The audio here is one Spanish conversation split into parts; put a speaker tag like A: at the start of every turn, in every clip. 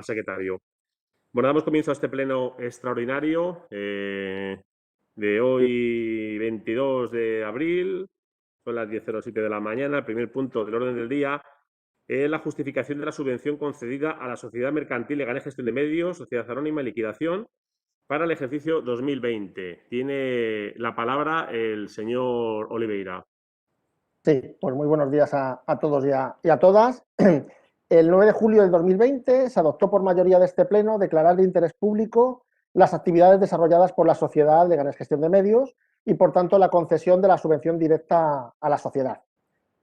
A: al secretario. Bueno, damos comienzo a este pleno extraordinario de hoy, 22 de abril. Son las 10:07 de la mañana. El primer punto del orden del día es la justificación de la subvención concedida a la Sociedad Mercantil Leganés Gestión de Medios, Sociedad Anónima y Liquidación, para el ejercicio 2020. Tiene la palabra el señor Oliveira.
B: Sí, pues muy buenos días a todos y a todas. El 9 de julio del 2020 se adoptó por mayoría de este pleno declarar de interés público las actividades desarrolladas por la Sociedad Leganés Gestión de Medios y, por tanto, la concesión de la subvención directa a la sociedad.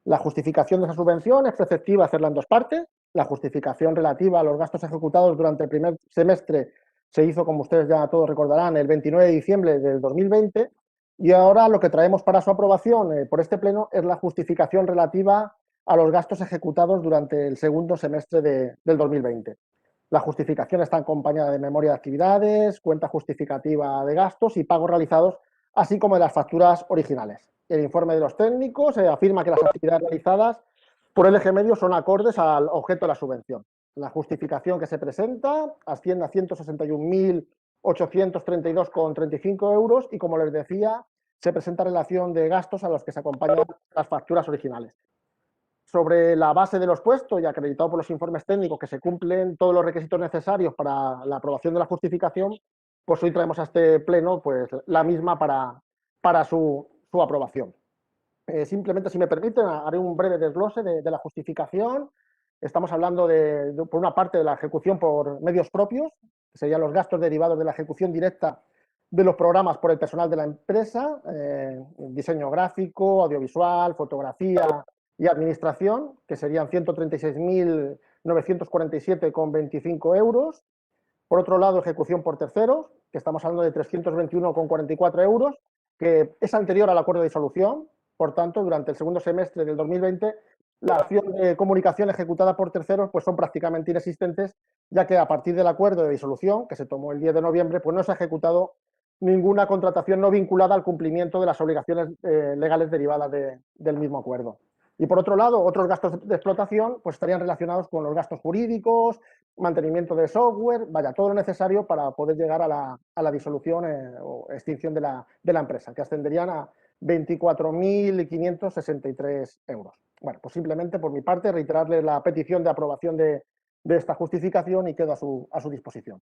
B: La justificación de esa subvención es preceptiva hacerla en dos partes. La justificación relativa a los gastos ejecutados durante el primer semestre se hizo, como ustedes ya todos recordarán, el 29 de diciembre del 2020. Y ahora lo que traemos para su aprobación por este pleno es la justificación relativa a los gastos ejecutados durante el segundo semestre del 2020. La justificación está acompañada de memoria de actividades, cuenta justificativa de gastos y pagos realizados, así como de las facturas originales. El informe de los técnicos afirma que las actividades realizadas por el eje medio son acordes al objeto de la subvención. La justificación que se presenta asciende a 161.832,35 euros y, como les decía, se presenta relación de gastos a los que se acompañan las facturas originales. Sobre la base de los puestos y acreditado por los informes técnicos que se cumplen todos los requisitos necesarios para la aprobación de la justificación, pues hoy traemos a este pleno pues, la misma para su aprobación. Simplemente, si me permiten, haré un breve desglose de la justificación. Estamos hablando, por una parte, de la ejecución por medios propios, que serían los gastos derivados de la ejecución directa de los programas por el personal de la empresa, diseño gráfico, audiovisual, fotografía y administración, que serían 136.947,25 euros. Por otro lado, ejecución por terceros, que estamos hablando de 321,44 euros, que es anterior al acuerdo de disolución. Por tanto, durante el segundo semestre del 2020, la acción de comunicación ejecutada por terceros pues son prácticamente inexistentes, ya que a partir del acuerdo de disolución, que se tomó el 10 de noviembre, pues no se ha ejecutado ninguna contratación no vinculada al cumplimiento de las obligaciones legales derivadas del mismo acuerdo. Y por otro lado, otros gastos de explotación pues estarían relacionados con los gastos jurídicos, mantenimiento de software, vaya, todo lo necesario para poder llegar a la disolución o extinción de la empresa, que ascenderían a 24.563 euros. Bueno, pues simplemente por mi parte reiterarles la petición de aprobación de esta justificación y quedo a su disposición.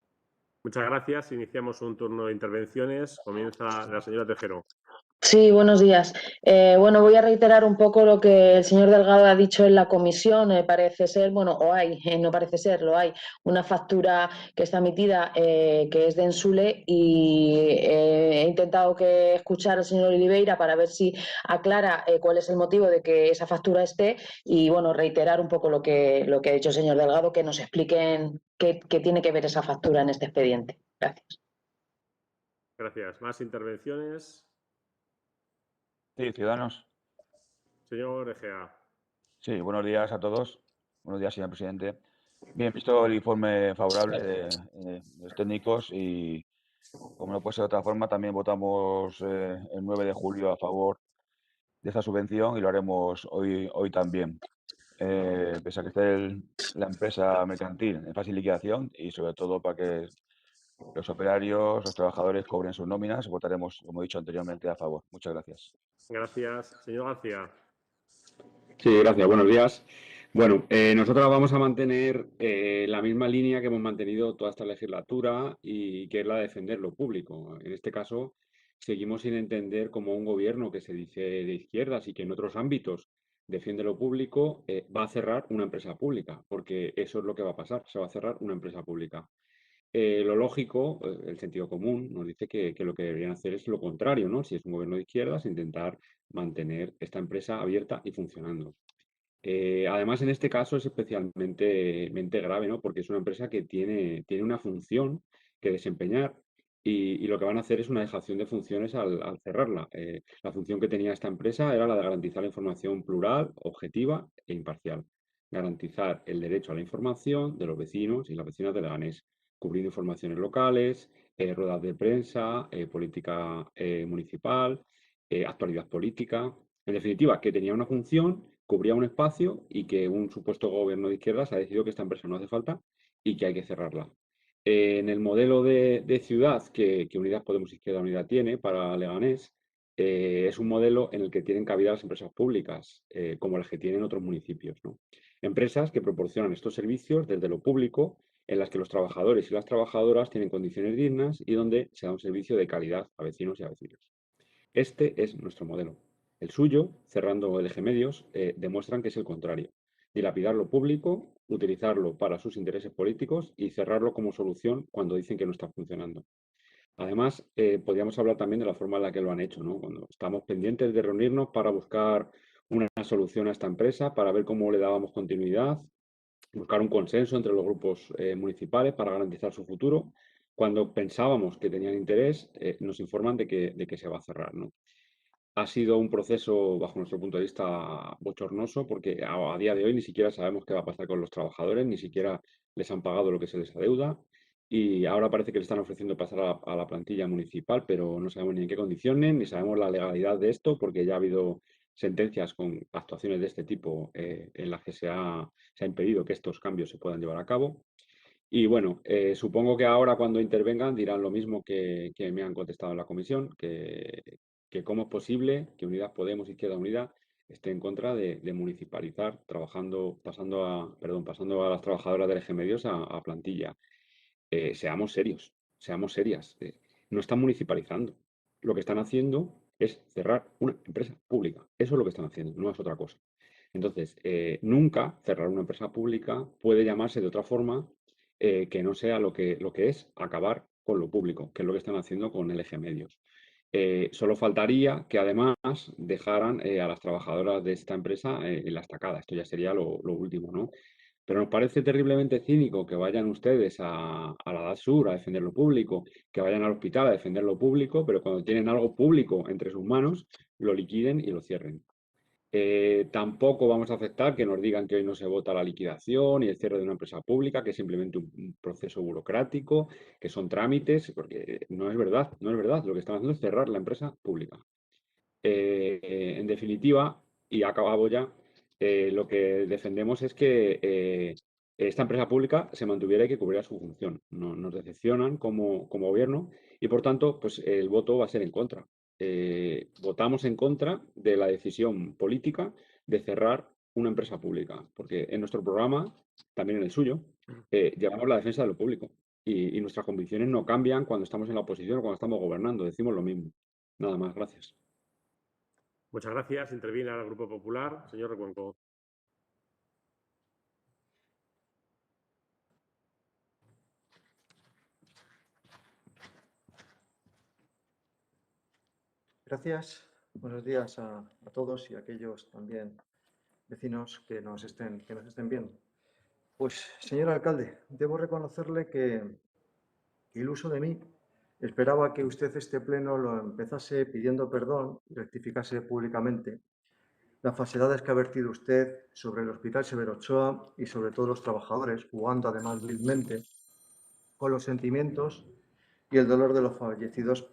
A: Muchas gracias. Iniciamos un turno de intervenciones. Comienza la señora Tejero.
C: Sí, buenos días. Bueno, voy a reiterar un poco lo que el señor Delgado ha dicho en la comisión. Parece ser, bueno, o hay, no parece ser, lo hay, una factura que está emitida que es de Ensule y he intentado escuchar al señor Oliveira para ver si aclara cuál es el motivo de que esa factura esté y, bueno, reiterar un poco lo que ha dicho el señor Delgado, que nos expliquen qué tiene que ver esa factura en este expediente. Gracias.
A: Gracias. ¿Más intervenciones?
D: Sí, Ciudadanos.
A: Señor Egea.
D: Sí, buenos días a todos. Buenos días, señor presidente. Bien, visto el informe favorable de los técnicos y, como no puede ser de otra forma, también votamos el 9 de julio a favor de esta subvención y lo haremos hoy también. Pese a que esté la empresa mercantil en fase de liquidación y sobre todo para que los operarios, los trabajadores cobren sus nóminas, votaremos, como he dicho anteriormente, a favor. Muchas gracias.
A: Gracias. Señor García.
E: Sí, gracias. Buenos días. Bueno, nosotros vamos a mantener la misma línea que hemos mantenido toda esta legislatura y que es la de defender lo público. En este caso, seguimos sin entender cómo un gobierno que se dice de izquierdas y que en otros ámbitos defiende lo público va a cerrar una empresa pública, porque eso es lo que va a pasar, se va a cerrar una empresa pública. Lo lógico, el sentido común, nos dice que lo que deberían hacer es lo contrario, ¿no? Si es un gobierno de izquierdas, intentar mantener esta empresa abierta y funcionando. Además, en este caso es especialmente grave, ¿no? Porque es una empresa que tiene una función que desempeñar y lo que van a hacer es una dejación de funciones al cerrarla. La función que tenía esta empresa era la de garantizar la información plural, objetiva e imparcial. Garantizar el derecho a la información de los vecinos y las vecinas de Leganés, cubriendo informaciones locales, ruedas de prensa, política municipal, actualidad política. En definitiva, que tenía una función, cubría un espacio y que un supuesto gobierno de izquierdas ha decidido que esta empresa no hace falta y que hay que cerrarla. En el modelo de ciudad que Unidas Podemos Izquierda Unida tiene para Leganés, es un modelo en el que tienen cabida las empresas públicas, como las que tienen otros municipios, ¿no? Empresas que proporcionan estos servicios desde lo público, en las que los trabajadores y las trabajadoras tienen condiciones dignas y donde se da un servicio de calidad a vecinos y a vecinas. Este es nuestro modelo. El suyo, cerrando el eje medios, demuestran que es el contrario. Dilapidar lo público, utilizarlo para sus intereses políticos y cerrarlo como solución cuando dicen que no está funcionando. Además, podríamos hablar también de la forma en la que lo han hecho, ¿no? Cuando estamos pendientes de reunirnos para buscar una solución a esta empresa, para ver cómo le dábamos continuidad, buscar un consenso entre los grupos municipales para garantizar su futuro. Cuando pensábamos que tenían interés, nos informan de que se va a cerrar, ¿no? Ha sido un proceso, bajo nuestro punto de vista, bochornoso, porque a día de hoy ni siquiera sabemos qué va a pasar con los trabajadores, ni siquiera les han pagado lo que se les adeuda. Y ahora parece que le están ofreciendo pasar a la plantilla municipal, pero no sabemos ni en qué condiciones, ni sabemos la legalidad de esto, porque ya ha habido sentencias con actuaciones de este tipo en las que se ha impedido que estos cambios se puedan llevar a cabo. Y bueno, supongo que ahora cuando intervengan dirán lo mismo que me han contestado en la comisión, que cómo es posible que Unidas Podemos, Izquierda Unida, esté en contra de municipalizar, pasando a las trabajadoras del eje medios a plantilla. Seamos serios, seamos serias. No están municipalizando. Lo que están haciendo es cerrar una empresa pública. Eso es lo que están haciendo, no es otra cosa. Entonces, nunca cerrar una empresa pública puede llamarse de otra forma que no sea lo que es acabar con lo público, que es lo que están haciendo con el eje medios. Solo faltaría que además dejaran a las trabajadoras de esta empresa en la estacada. Esto ya sería lo último, ¿no? Pero nos parece terriblemente cínico que vayan ustedes a la DASUR a defender lo público, que vayan al hospital a defender lo público, pero cuando tienen algo público entre sus manos, lo liquiden y lo cierren. Tampoco vamos a aceptar que nos digan que hoy no se vota la liquidación y el cierre de una empresa pública, que es simplemente un proceso burocrático, que son trámites, porque no es verdad, no es verdad. Lo que están haciendo es cerrar la empresa pública. En definitiva, y acabo ya, lo que defendemos es que esta empresa pública se mantuviera y que cubriera su función. Nos decepcionan como gobierno y, por tanto, pues el voto va a ser en contra. Votamos en contra de la decisión política de cerrar una empresa pública, porque en nuestro programa, también en el suyo, llevamos la defensa de lo público y nuestras convicciones no cambian cuando estamos en la oposición o cuando estamos gobernando, decimos lo mismo. Nada más, gracias.
A: Muchas gracias. Interviene ahora el Grupo Popular. Señor Recuenco.
F: Gracias. Buenos días a todos y a aquellos también vecinos que nos estén viendo. Pues, señor alcalde, debo reconocerle que iluso de mí, esperaba que usted este pleno lo empezase pidiendo perdón y rectificase públicamente las falsedades que ha vertido usted sobre el Hospital Severo Ochoa y sobre todos los trabajadores, jugando además vilmente con los sentimientos y el dolor de los fallecidos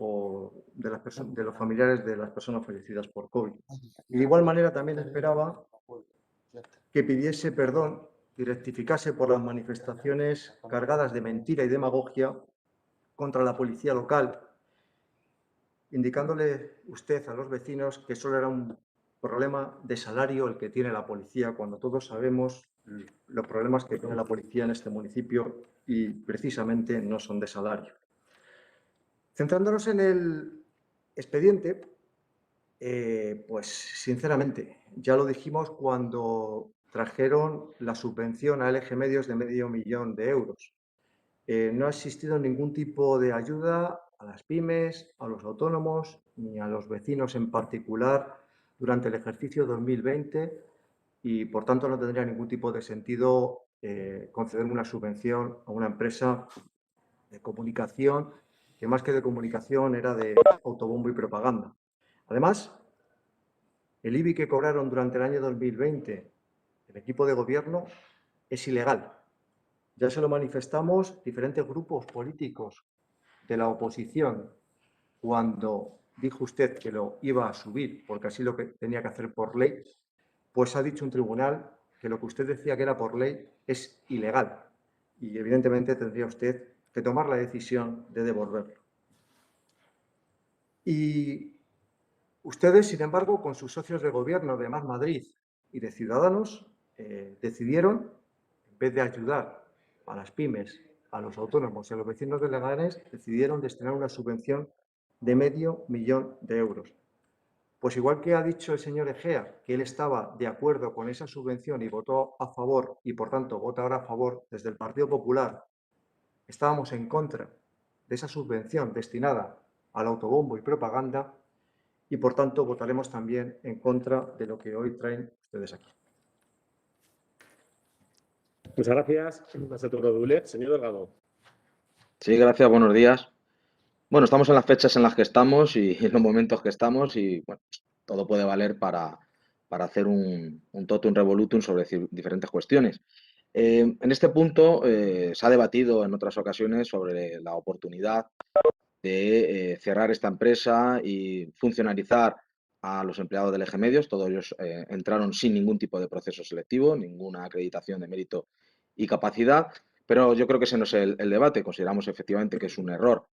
F: de los familiares de las personas fallecidas por COVID. Y de igual manera también esperaba que pidiese perdón y rectificase por las manifestaciones cargadas de mentira y demagogia contra la policía local, indicándole usted a los vecinos que solo era un problema de salario el que tiene la policía, cuando todos sabemos los problemas que tiene la policía en este municipio y precisamente no son de salario. Centrándonos en el expediente, pues sinceramente, ya lo dijimos cuando trajeron la subvención a LG Medios de €500.000. No ha existido ningún tipo de ayuda a las pymes, a los autónomos, ni a los vecinos en particular durante el ejercicio 2020 y, por tanto, no tendría ningún tipo de sentido conceder una subvención a una empresa de comunicación que más que de comunicación era de autobombo y propaganda. Además, el IBI que cobraron durante el año 2020 el equipo de gobierno es ilegal. Ya se lo manifestamos diferentes grupos políticos de la oposición cuando dijo usted que lo iba a subir porque así lo que tenía que hacer por ley, pues ha dicho un tribunal que lo que usted decía que era por ley es ilegal. y evidentemente tendría usted que tomar la decisión de devolverlo. Y ustedes, sin embargo, con sus socios de gobierno de Más Madrid y de Ciudadanos, decidieron, en vez de ayudar a las pymes, a los autónomos y a los vecinos de Leganés, decidieron destinar una subvención de €500.000. Pues igual que ha dicho el señor Egea que él estaba de acuerdo con esa subvención y votó a favor y por tanto vota ahora a favor, desde el Partido Popular estábamos en contra de esa subvención destinada al autobombo y propaganda y por tanto votaremos también en contra de lo que hoy traen ustedes aquí.
A: Muchas gracias. Pasa el turno de Uler. Señor Delgado.
G: Sí, gracias, buenos días. Bueno, estamos en las fechas en las que estamos y en los momentos que estamos y bueno, pues, todo puede valer para hacer un totum revolutum sobre diferentes cuestiones. En este punto se ha debatido en otras ocasiones sobre la oportunidad de cerrar esta empresa y funcionarizar a los empleados del Eje Medios. Todos ellos entraron sin ningún tipo de proceso selectivo, ninguna acreditación de mérito y capacidad, pero yo creo que ese no es el debate. Consideramos efectivamente que es un error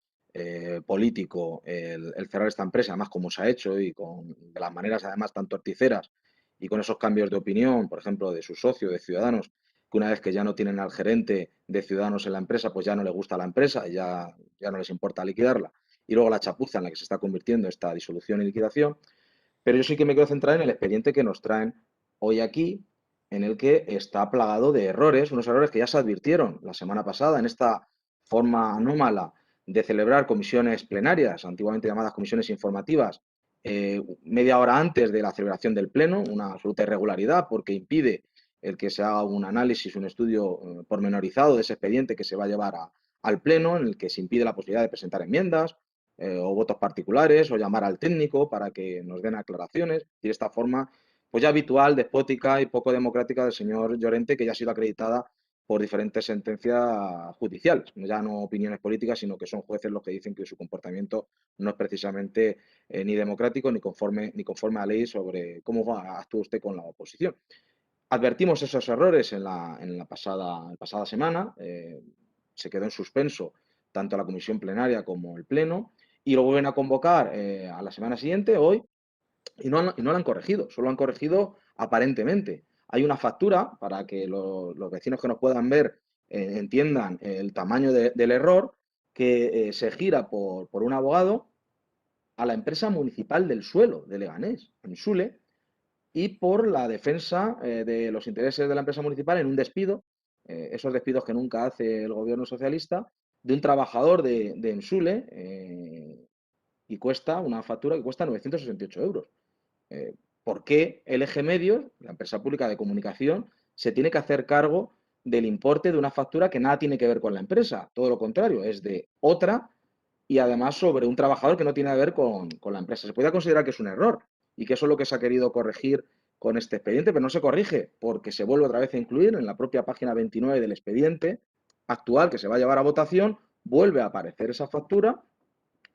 G: político el cerrar esta empresa, además como se ha hecho y de las maneras además tan torticeras y con esos cambios de opinión, por ejemplo, de su socio, de Ciudadanos, que una vez que ya no tienen al gerente de Ciudadanos en la empresa, pues ya no le gusta la empresa y ya no les importa liquidarla. Y luego la chapuza en la que se está convirtiendo esta disolución y liquidación. Pero yo sí que me quiero centrar en el expediente que nos traen hoy aquí, en el que está plagado de errores, unos errores que ya se advirtieron la semana pasada en esta forma anómala de celebrar comisiones plenarias, antiguamente llamadas comisiones informativas, media hora antes de la celebración del Pleno, una absoluta irregularidad porque impide el que se haga un análisis, un estudio pormenorizado de ese expediente que se va a llevar al Pleno, en el que se impide la posibilidad de presentar enmiendas o votos particulares o llamar al técnico para que nos den aclaraciones y de esta forma pues ya habitual, despótica y poco democrática del señor Llorente, que ya ha sido acreditada por diferentes sentencias judiciales, ya no opiniones políticas, sino que son jueces los que dicen que su comportamiento no es precisamente ni democrático ni conforme a ley sobre cómo actúa usted con la oposición. Advertimos esos errores en la pasada semana, se quedó en suspenso tanto la comisión plenaria como el pleno y lo vuelven a convocar a la semana siguiente, hoy, y no la han corregido, solo han corregido aparentemente. Hay una factura para que los vecinos que nos puedan ver entiendan el tamaño del error, que se gira por un abogado a la empresa municipal del suelo de Leganés, en Sule, y por la defensa de los intereses de la empresa municipal en un despido, esos despidos que nunca hace el gobierno socialista, de un trabajador de Ensule, y cuesta una factura que cuesta 968 euros. ¿Por qué el Eje Medios, la empresa pública de comunicación, se tiene que hacer cargo del importe de una factura que nada tiene que ver con la empresa? Todo lo contrario, es de otra y además sobre un trabajador que no tiene que ver con la empresa. Se puede considerar que es un error y que eso es lo que se ha querido corregir con este expediente, pero no se corrige porque se vuelve otra vez a incluir en la propia página 29 del expediente actual que se va a llevar a votación, vuelve a aparecer esa factura,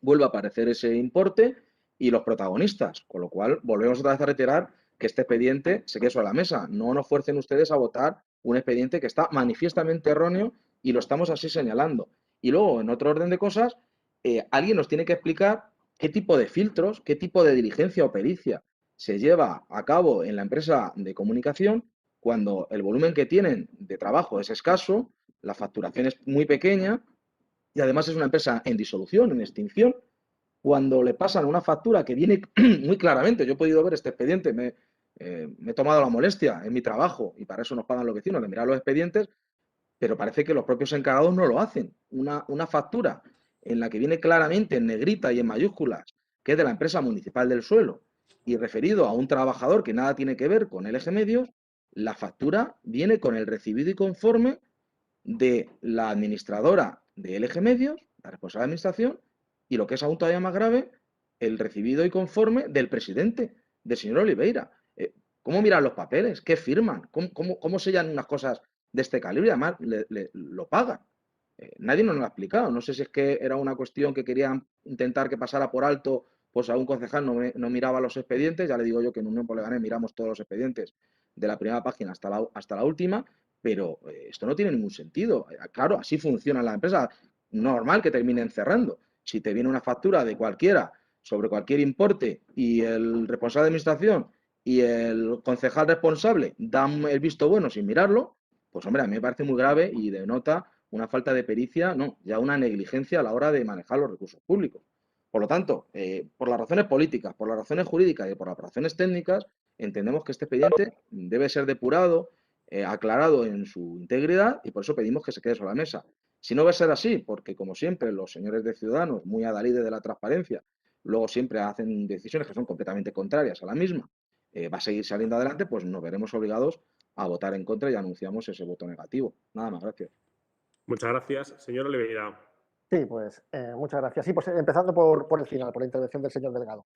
G: vuelve a aparecer ese importe y los protagonistas, con lo cual volvemos otra vez a reiterar que este expediente se quede sobre la mesa. No nos fuercen ustedes a votar un expediente que está manifiestamente erróneo y lo estamos así señalando. Y luego, en otro orden de cosas, alguien nos tiene que explicar qué tipo de filtros, qué tipo de diligencia o pericia se lleva a cabo en la empresa de comunicación cuando el volumen que tienen de trabajo es escaso, la facturación es muy pequeña y además es una empresa en disolución, en extinción. Cuando le pasan una factura que viene muy claramente, yo he podido ver este expediente, me he tomado la molestia en mi trabajo y para eso nos pagan los vecinos de mirar los expedientes, pero parece que los propios encargados no lo hacen. Una factura en la que viene claramente en negrita y en mayúsculas que es de la empresa municipal del suelo y referido a un trabajador que nada tiene que ver con el Eje Medios, la factura viene con el recibido y conforme de la administradora de Eje Medios, la responsable de administración, y lo que es aún todavía más grave, el recibido y conforme del presidente, del señor Oliveira. ¿Cómo miran los papeles? ¿Qué firman? ¿Cómo sellan unas cosas de este calibre? Además, lo pagan. Nadie nos lo ha explicado. No sé si es que era una cuestión que querían intentar que pasara por alto, pues a un concejal no miraba los expedientes. Ya le digo yo que en Unión por Leganés miramos todos los expedientes de la primera página hasta la última, pero esto no tiene ningún sentido. Claro, así funciona la empresa. Normal que terminen cerrando. Si te viene una factura de cualquiera sobre cualquier importe y el responsable de administración y el concejal responsable dan el visto bueno sin mirarlo, pues hombre, a mí me parece muy grave y denota una falta de pericia, no, ya una negligencia a la hora de manejar los recursos públicos. Por lo tanto, por las razones políticas, por las razones jurídicas y por las razones técnicas, entendemos que este expediente debe ser depurado, aclarado en su integridad y por eso pedimos que se quede sobre la mesa. Si no va a ser así, porque como siempre los señores de Ciudadanos, muy adalides de la transparencia, luego siempre hacen decisiones que son completamente contrarias a la misma, va a seguir saliendo adelante, pues nos veremos obligados a votar en contra y anunciamos ese voto negativo. Nada más, gracias.
A: Muchas gracias. Señor Oliveira.
B: Sí, pues muchas gracias. Sí, pues empezando por el final, por la intervención del señor Delgado.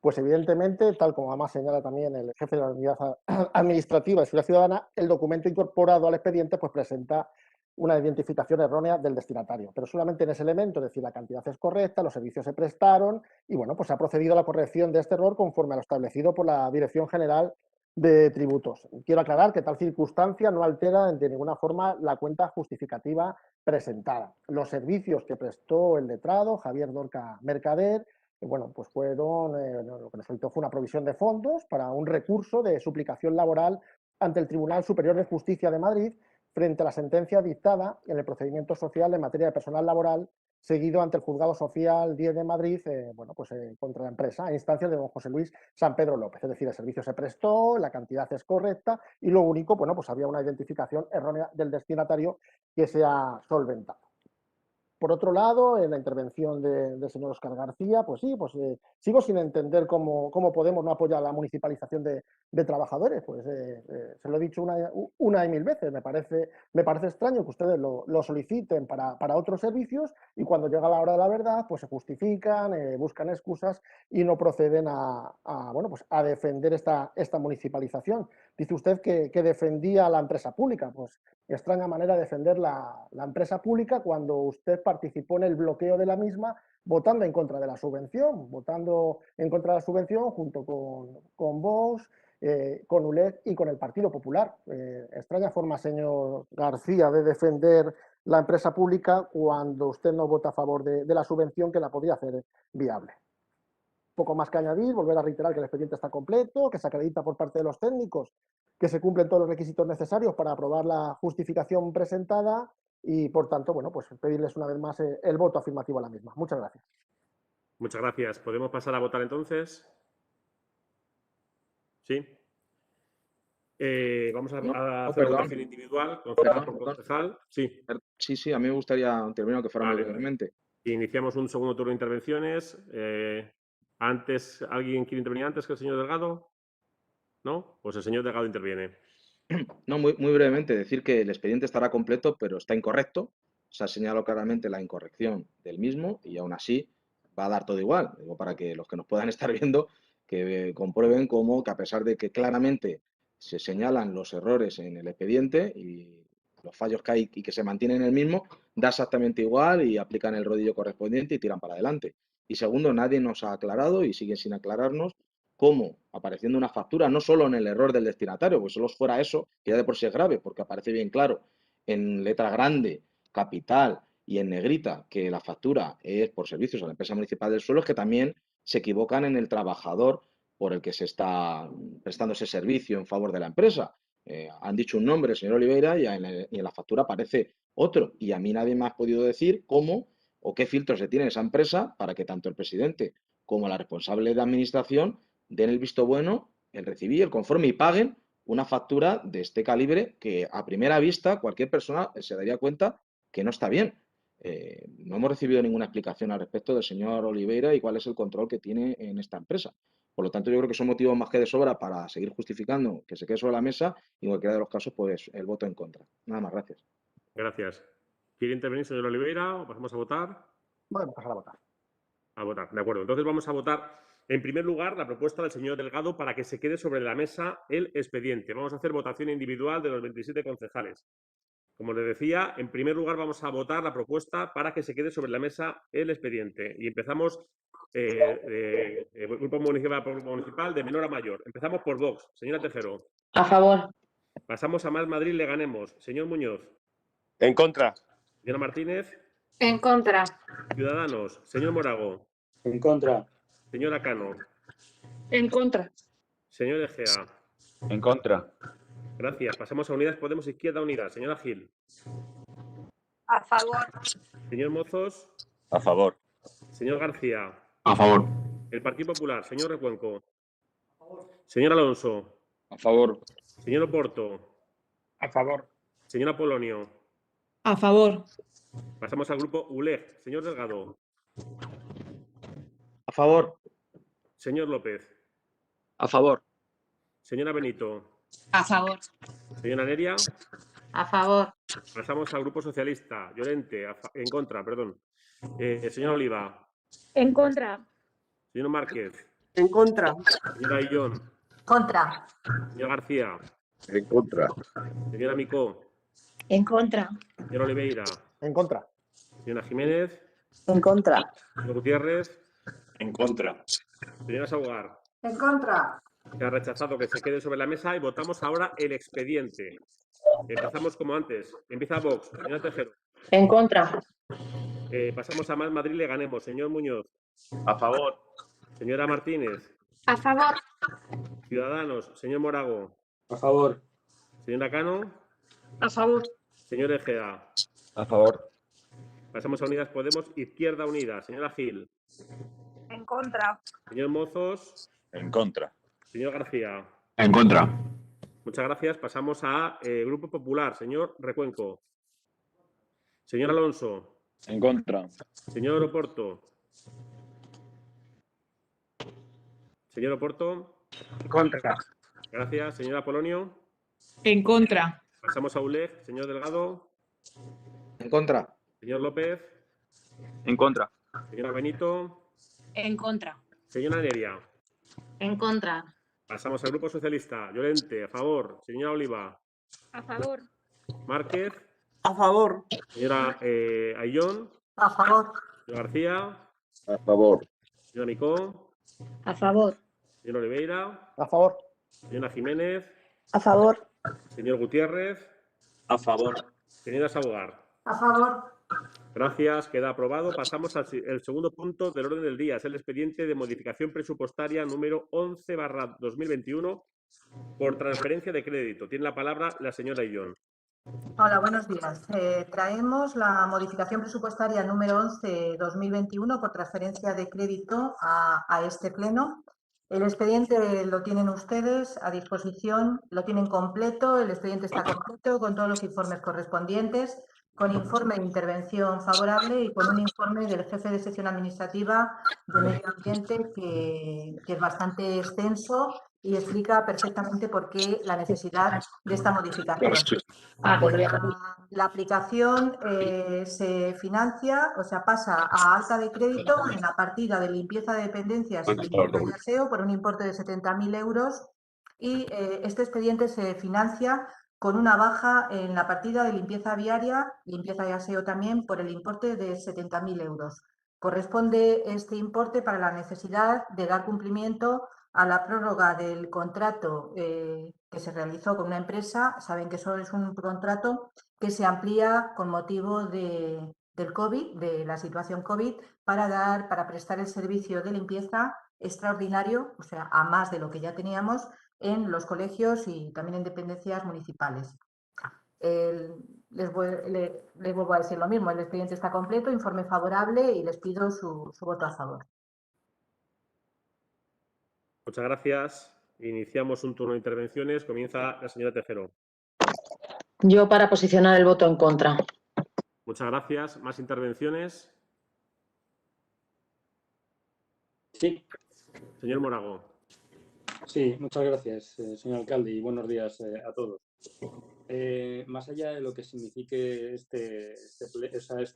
B: Pues evidentemente, tal como además señala también el jefe de la Unidad Administrativa de Seguridad Ciudadana, el documento incorporado al expediente pues presenta una identificación errónea del destinatario, pero solamente en ese elemento, es decir, la cantidad es correcta, los servicios se prestaron y bueno, pues se ha procedido a la corrección de este error conforme a lo establecido por la Dirección General de Tributos. Quiero aclarar que tal circunstancia no altera de ninguna forma la cuenta justificativa presentada. Los servicios que prestó el letrado Javier Dorca Mercader, bueno, pues fueron, lo que nos solicitó fue una provisión de fondos para un recurso de suplicación laboral ante el Tribunal Superior de Justicia de Madrid frente a la sentencia dictada en el procedimiento social en materia de personal laboral seguido ante el Juzgado Social 10 de Madrid, bueno, pues, contra la empresa, a instancias de don José Luis San Pedro López. Es decir, el servicio se prestó, la cantidad es correcta y lo único, bueno, pues había una identificación errónea del destinatario que se ha solventado. Por otro lado, en la intervención del señor Óscar García, pues sí, pues sigo sin entender cómo Podemos no apoya la municipalización de trabajadores. Pues se lo he dicho una y mil veces. Me parece extraño que ustedes lo soliciten para otros servicios y cuando llega la hora de la verdad, pues se justifican, buscan excusas y no proceden bueno, pues a defender esta municipalización. Dice usted que defendía a la empresa pública. Pues extraña manera de defender la empresa pública cuando usted participó en el bloqueo de la misma votando en contra de la subvención, junto con Vox, con ULED y con el Partido Popular. Extraña forma, señor García, de defender la empresa pública cuando usted no vota a favor de la subvención que la podría hacer viable. Poco más que añadir, volver a reiterar que el expediente está completo, que se acredita por parte de los técnicos que se cumplen todos los requisitos necesarios para aprobar la justificación presentada y, por tanto, bueno, pues pedirles una vez más el voto afirmativo a la misma. Muchas gracias.
A: Muchas gracias. ¿Podemos pasar a votar entonces? ¿Sí? Vamos a hacer una votación individual, concejal por concejal. Sí.
G: Sí, a mí me gustaría terminar, aunque fuera muy brevemente.
A: Iniciamos un segundo turno de intervenciones. Antes, ¿alguien quiere intervenir antes que el señor Delgado? ¿No? Pues el señor Delgado interviene.
G: No, muy brevemente, decir que el expediente estará completo, pero está incorrecto. Se ha señalado claramente la incorrección del mismo y aún así va a dar todo igual. Digo, para que los que nos puedan estar viendo, que comprueben cómo que a pesar de que claramente se señalan los errores en el expediente y los fallos que hay y que se mantienen en el mismo, da exactamente igual y aplican el rodillo correspondiente y tiran para adelante. Y segundo, nadie nos ha aclarado y siguen sin aclararnos cómo, apareciendo una factura, no solo en el error del destinatario, pues solo fuera eso, que ya de por sí es grave, porque aparece bien claro en letra grande, capital y en negrita que la factura es por servicios a la empresa municipal del suelo, es que también se equivocan en el trabajador por el que se está prestando ese servicio en favor de la empresa. Han dicho un nombre, señor Oliveira, y en la factura aparece otro. Y a mí nadie me ha podido decir cómo o qué filtros se tiene esa empresa para que tanto el presidente como la responsable de administración den el visto bueno, el recibir, el conforme y paguen una factura de este calibre que a primera vista cualquier persona se daría cuenta que no está bien. No hemos recibido ninguna explicación al respecto del señor Oliveira y cuál es el control que tiene en esta empresa. Por lo tanto, yo creo que son motivos más que de sobra para seguir justificando que se quede sobre la mesa y en cualquiera de los casos, pues el voto en contra. Nada más, gracias.
A: Gracias. ¿Quiere intervenir, señor Oliveira, o pasamos a votar?
B: Bueno, pasar a votar.
A: A votar, de acuerdo. Entonces vamos a votar, en primer lugar, la propuesta del señor Delgado para que se quede sobre la mesa el expediente. Vamos a hacer votación individual de los 27 concejales. Como les decía, en primer lugar vamos a votar la propuesta para que se quede sobre la mesa el expediente. Y empezamos, grupo municipal de menor a mayor. Empezamos por Vox. Señora Tejero.
C: A favor.
A: Pasamos a Más Madrid le ganemos. Señor Muñoz.
H: En contra.
A: Señora Martínez.
I: En contra.
A: Ciudadanos. Señor Morago.
J: En contra.
A: Señora Cano.
I: En contra.
A: Señor Egea.
D: En contra.
A: Gracias. Pasamos a Unidas Podemos Izquierda Unida. Señora Gil.
I: A favor.
A: Señor Mozos.
H: A favor.
A: Señor García.
E: A favor.
A: El Partido Popular. Señor Recuenco. Señor Alonso.
J: A favor.
A: Señor Oporto.
J: A favor.
A: Señor Apolonio.
I: A favor.
A: Pasamos al grupo ULEG. Señor Delgado.
G: A favor.
A: Señor López.
G: A favor.
A: Señora Benito.
I: A favor.
A: Señora Neria.
I: A favor.
A: Pasamos al grupo socialista. Llorente. En contra, perdón. Señor Oliva.
I: En contra.
A: Señor Márquez.
K: En contra.
A: Señora Aillón.
I: Contra.
A: Señor García.
H: En contra.
A: Señora Micó.
I: En contra.
A: Señor Oliveira.
B: En contra.
A: Señora Jiménez.
I: En contra.
A: Señor Gutiérrez.
J: En contra.
A: Señora Saugar.
I: En contra.
A: Se ha rechazado que se quede sobre la mesa y votamos ahora el expediente. Empezamos como antes. Empieza Vox. Señora Tejero.
C: En contra.
A: Pasamos a Más Madrid le ganemos. Señor Muñoz.
H: A favor.
A: Señora Martínez.
I: A favor.
A: Ciudadanos. Señor Morago.
J: A favor.
A: Señora Cano.
I: A favor.
A: Señor Egea.
D: A favor.
A: Pasamos a Unidas Podemos Izquierda Unida. Señora Gil.
I: En contra.
A: Señor Mozos.
H: En contra.
A: Señor García.
E: En contra.
A: Muchas gracias. Pasamos a Grupo Popular. Señor Recuenco. Señor Alonso.
J: En contra.
A: Señor Oporto. Señor Oporto.
J: En contra.
A: Gracias. Señora Polonio.
I: En contra.
A: Pasamos a ULEG. Señor Delgado.
G: En contra.
A: Señor López.
J: En contra.
A: Señora Benito.
I: En contra.
A: Señora Neria.
I: En contra.
A: Pasamos al Grupo Socialista. Llorente, a favor. Señora Oliva.
I: A favor.
A: Márquez.
K: A favor.
A: Señora Aillón.
I: A favor.
A: Señor García.
H: A favor.
A: Señora Micó.
I: A favor.
A: Señor Oliveira.
B: A favor.
A: Señora Jiménez.
I: A favor.
A: Señor Gutiérrez.
J: A favor.
A: Señora Saugar.
I: A favor.
A: Gracias, queda aprobado. Pasamos al segundo punto del orden del día. Es el expediente de modificación presupuestaria número 11/2021 por transferencia de crédito. Tiene la palabra la señora Aillón.
L: Hola, buenos días. Traemos la modificación presupuestaria número 11/2021 por transferencia de crédito a este pleno. El expediente lo tienen ustedes a disposición, lo tienen completo, el expediente está completo con todos los informes correspondientes, con informe de intervención favorable y con un informe del jefe de sección administrativa de Medio Ambiente que es bastante extenso y explica perfectamente por qué la necesidad de esta modificación. La aplicación se financia, o sea, pasa a alta de crédito en la partida de limpieza de dependencias y limpieza de aseo por un importe de 70.000 euros y este expediente se financia con una baja en la partida de limpieza viaria, limpieza de aseo también, por el importe de 70.000 euros. Corresponde este importe para la necesidad de dar cumplimiento a la prórroga del contrato que se realizó con una empresa. Saben que eso es un contrato que se amplía con motivo del COVID, de la situación COVID, para prestar el servicio de limpieza extraordinario, o sea, a más de lo que ya teníamos en los colegios y también en dependencias municipales. Les vuelvo a decir lo mismo, el expediente está completo, informe favorable y les pido su voto a favor.
A: Muchas gracias. Iniciamos un turno de intervenciones. Comienza la señora Tejero.
C: Yo para posicionar el voto en contra.
A: Muchas gracias. ¿Más intervenciones?
J: Sí.
A: Señor Morago.
J: Sí, muchas gracias, señor alcalde, y buenos días a todos. Más allá de lo que signifique este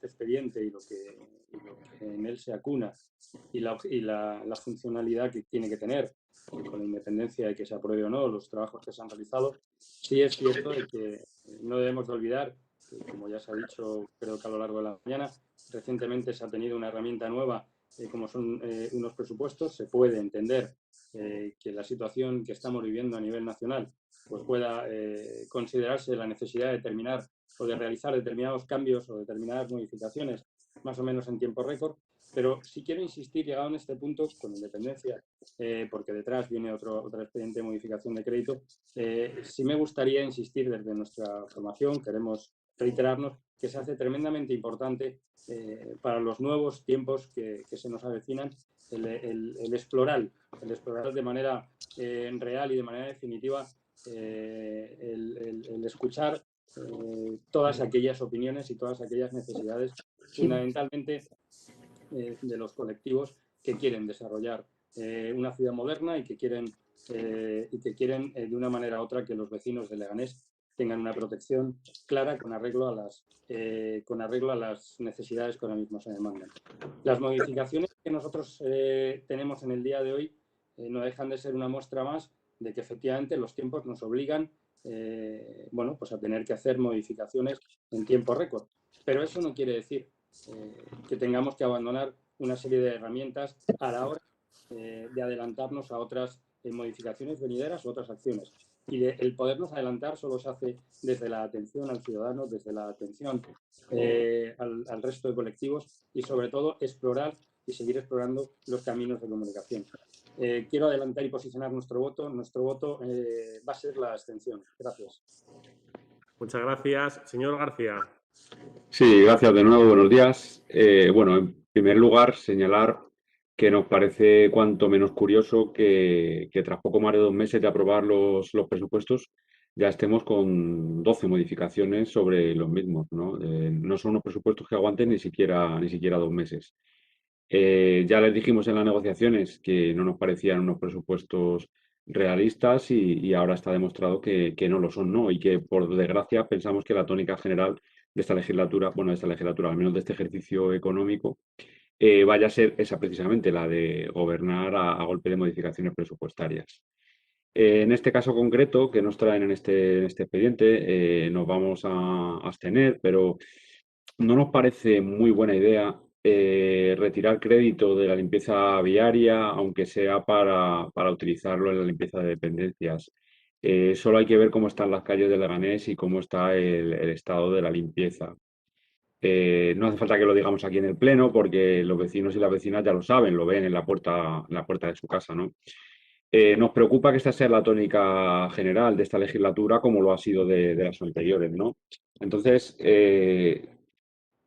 J: expediente y lo que en él se acuna y la funcionalidad que tiene que tener, con la independencia de que se apruebe o no los trabajos que se han realizado, sí es cierto de que no debemos de olvidar, que, como ya se ha dicho creo que a lo largo de la mañana, recientemente se ha tenido una herramienta nueva como son unos presupuestos. Se puede entender que la situación que estamos viviendo a nivel nacional pues pueda considerarse la necesidad de terminar o de realizar determinados cambios o determinadas modificaciones más o menos en tiempo récord. Pero sí quiero insistir, llegado en este punto, con independencia, porque detrás viene otro expediente de modificación de crédito, sí me gustaría insistir desde nuestra formación, queremos reiterarnos, que se hace tremendamente importante para los nuevos tiempos que se nos avecinan el explorar de manera real y de manera definitiva el escuchar todas aquellas opiniones y todas aquellas necesidades, fundamentalmente de los colectivos que quieren desarrollar una ciudad moderna y que quieren de una manera u otra que los vecinos de Leganés tengan una protección clara con arreglo a las necesidades que ahora mismo se demandan. Las modificaciones que nosotros tenemos en el día de hoy no dejan de ser una muestra más de que efectivamente los tiempos nos obligan pues a tener que hacer modificaciones en tiempo récord. Pero eso no quiere decir que tengamos que abandonar una serie de herramientas a la hora de adelantarnos a otras modificaciones venideras o otras acciones. Y el podernos adelantar solo se hace desde la atención al ciudadano, desde la atención al resto de colectivos y sobre todo explorar y seguir explorando los caminos de comunicación. Quiero adelantar y posicionar nuestro voto. Nuestro voto va a ser la abstención. Gracias.
A: Muchas gracias. Señor García.
E: Sí, gracias de nuevo, buenos días. Bueno, en primer lugar, señalar que nos parece cuanto menos curioso que tras poco más de 2 meses de aprobar los presupuestos ya estemos con 12 modificaciones sobre los mismos, ¿no? No son unos presupuestos que aguanten ni siquiera 2 meses. Ya les dijimos en las negociaciones que no nos parecían unos presupuestos realistas y ahora está demostrado que no lo son, ¿no? Y que, por desgracia, pensamos que la tónica general de esta legislatura, al menos de este ejercicio económico, vaya a ser esa precisamente, la de gobernar a golpe de modificaciones presupuestarias. En este caso concreto, que nos traen en este expediente, nos vamos a abstener, pero no nos parece muy buena idea retirar crédito de la limpieza viaria, aunque sea para utilizarlo en la limpieza de dependencias. Solo hay que ver cómo están las calles de Leganés y cómo está el estado de la limpieza. No hace falta que lo digamos aquí en el Pleno, porque los vecinos y las vecinas ya lo saben, lo ven en la puerta de su casa, ¿no? Nos preocupa que esta sea la tónica general de esta legislatura, como lo ha sido de las anteriores, ¿no? Entonces,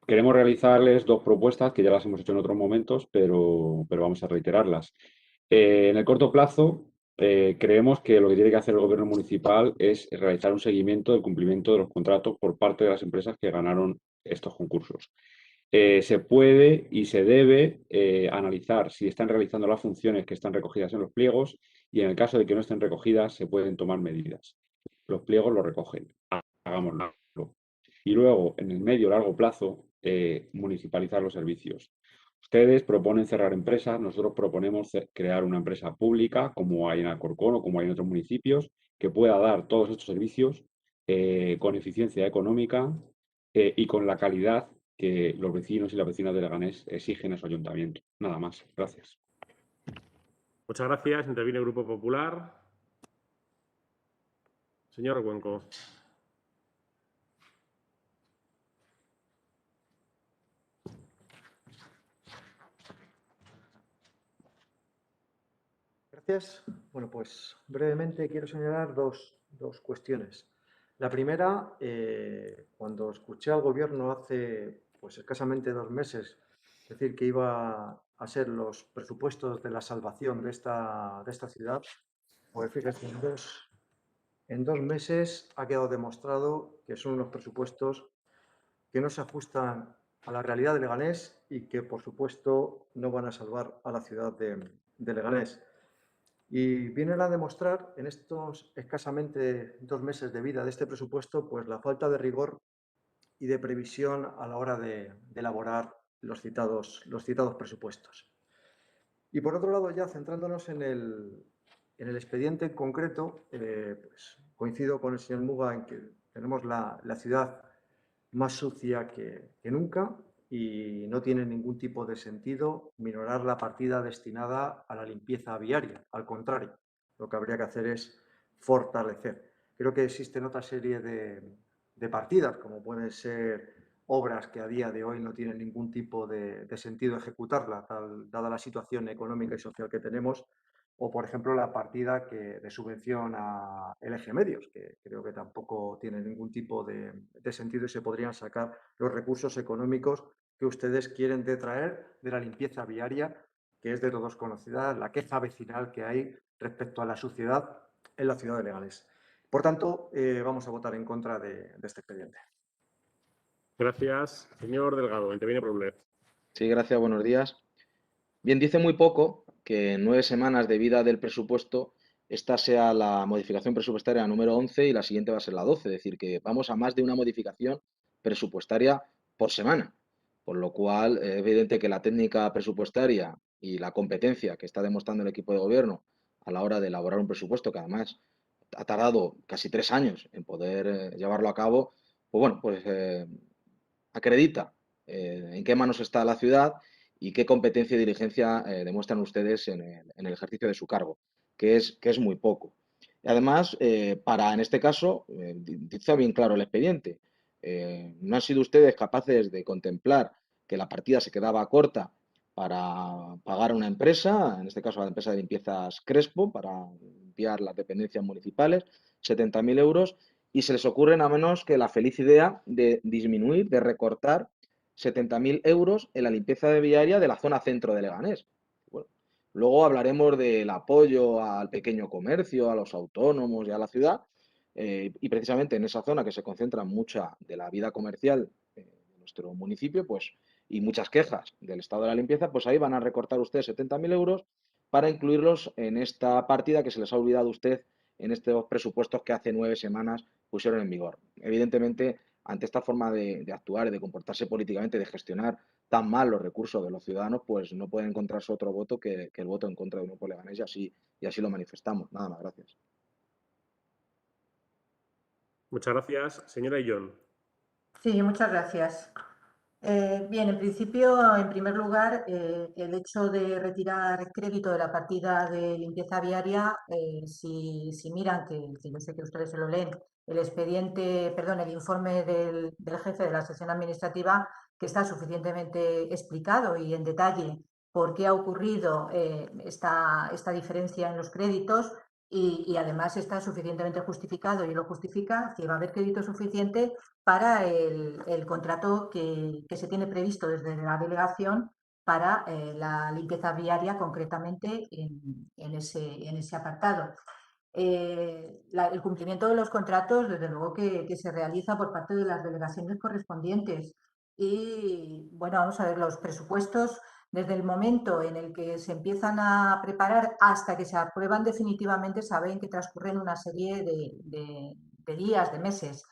E: queremos realizarles 2 propuestas que ya las hemos hecho en otros momentos, pero vamos a reiterarlas. En el corto plazo, creemos que lo que tiene que hacer el Gobierno municipal es realizar un seguimiento del cumplimiento de los contratos por parte de las empresas que ganaron estos concursos. Se puede y se debe analizar si están realizando las funciones que están recogidas en los pliegos y en el caso de que no estén recogidas se pueden tomar medidas. Los pliegos lo recogen, hagámoslo. Y luego, en el medio o largo plazo, municipalizar los servicios. Ustedes proponen cerrar empresas, nosotros proponemos crear una empresa pública, como hay en Alcorcón o como hay en otros municipios, que pueda dar todos estos servicios con eficiencia económica y con la calidad que los vecinos y las vecinas de Leganés exigen a su ayuntamiento. Nada más. Gracias.
A: Muchas gracias. Interviene el Grupo Popular. Señor Cuenco.
F: Gracias. Bueno, pues brevemente quiero señalar dos cuestiones. La primera, cuando escuché al Gobierno hace pues escasamente 2 meses decir que iba a ser los presupuestos de la salvación de esta ciudad, pues fíjate, en 2 meses ha quedado demostrado que son unos presupuestos que no se ajustan a la realidad de Leganés y que, por supuesto, no van a salvar a la ciudad de Leganés. Y vienen a demostrar en estos escasamente 2 meses de vida de este presupuesto, pues la falta de rigor y de previsión a la hora de elaborar los citados presupuestos. Y por otro lado, ya centrándonos en el expediente en concreto, pues coincido con el señor Muga en que tenemos la ciudad más sucia que nunca y no tiene ningún tipo de sentido minorar la partida destinada a la limpieza viaria. Al contrario, lo que habría que hacer es fortalecer. Creo que existen otra serie de partidas, como pueden ser obras que a día de hoy no tienen ningún tipo de sentido ejecutarla, dada la situación económica y social que tenemos, o, por ejemplo, la partida de subvención a LG Medios, que creo que tampoco tiene ningún tipo de sentido y se podrían sacar los recursos económicos que ustedes quieren detraer de la limpieza viaria, que es de todos conocida, la queja vecinal que hay respecto a la suciedad en la ciudad de Leganés. Por tanto, vamos a votar en contra de este expediente.
A: Gracias. Señor Delgado, interviene por un
G: Sí, gracias, buenos días. Bien, dice muy poco que en 9 semanas de vida del presupuesto esta sea la modificación presupuestaria número 11 y la siguiente va a ser la 12, es decir, que vamos a más de una modificación presupuestaria por semana, por lo cual es evidente que la técnica presupuestaria y la competencia que está demostrando el equipo de gobierno a la hora de elaborar un presupuesto, que además ha tardado casi 3 años en poder llevarlo a cabo, pues bueno, pues acredita en qué manos está la ciudad y qué competencia y diligencia demuestran ustedes en el ejercicio de su cargo, que es muy poco. Y además, en este caso, dice bien claro el expediente, no han sido ustedes capaces de contemplar que la partida se quedaba corta para pagar a una empresa, en este caso a la empresa de limpiezas Crespo, para limpiar las dependencias municipales, 70.000 euros, y se les ocurre nada menos que la feliz idea de disminuir, de recortar 70.000 euros en la limpieza de viaria de la zona centro de Leganés. Bueno, luego hablaremos del apoyo al pequeño comercio, a los autónomos y a la ciudad, y precisamente en esa zona que se concentra mucha de la vida comercial de nuestro municipio, pues, y muchas quejas del estado de la limpieza, pues ahí van a recortar ustedes 70.000 euros para incluirlos en esta partida que se les ha olvidado a usted en estos presupuestos que hace 9 semanas pusieron en vigor. Evidentemente, ante esta forma de actuar y de comportarse políticamente, de gestionar tan mal los recursos de los ciudadanos, pues no puede encontrarse otro voto que el voto en contra de Grupo Leganés y así lo manifestamos. Nada más, gracias.
A: Muchas gracias. Señora Illón.
L: Sí, muchas gracias. Bien, en principio, en primer lugar, el hecho de retirar crédito de la partida de limpieza viaria, si miran, que yo sé que ustedes se lo leen, el expediente, perdón, el informe del jefe de la sección administrativa, que está suficientemente explicado y en detalle por qué ha ocurrido esta diferencia en los créditos, y además está suficientemente justificado y lo justifica, que va a haber crédito suficiente para el contrato que se tiene previsto desde la delegación para la limpieza viaria, concretamente en ese apartado. El cumplimiento de los contratos, desde luego que se realiza por parte de las delegaciones correspondientes. Y bueno, vamos a ver, los presupuestos, desde el momento en el que se empiezan a preparar hasta que se aprueban definitivamente, saben que transcurren una serie de días, de meses.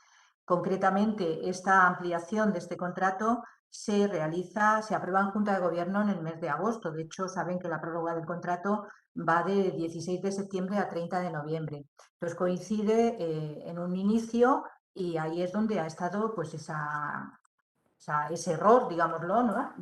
L: Concretamente, esta ampliación de este contrato se aprueba en Junta de Gobierno en el mes de agosto. De hecho, saben que la prórroga del contrato va de 16 de septiembre a 30 de noviembre. Entonces coincide en un inicio y ahí es donde ha estado pues ese error, digámoslo, ¿no?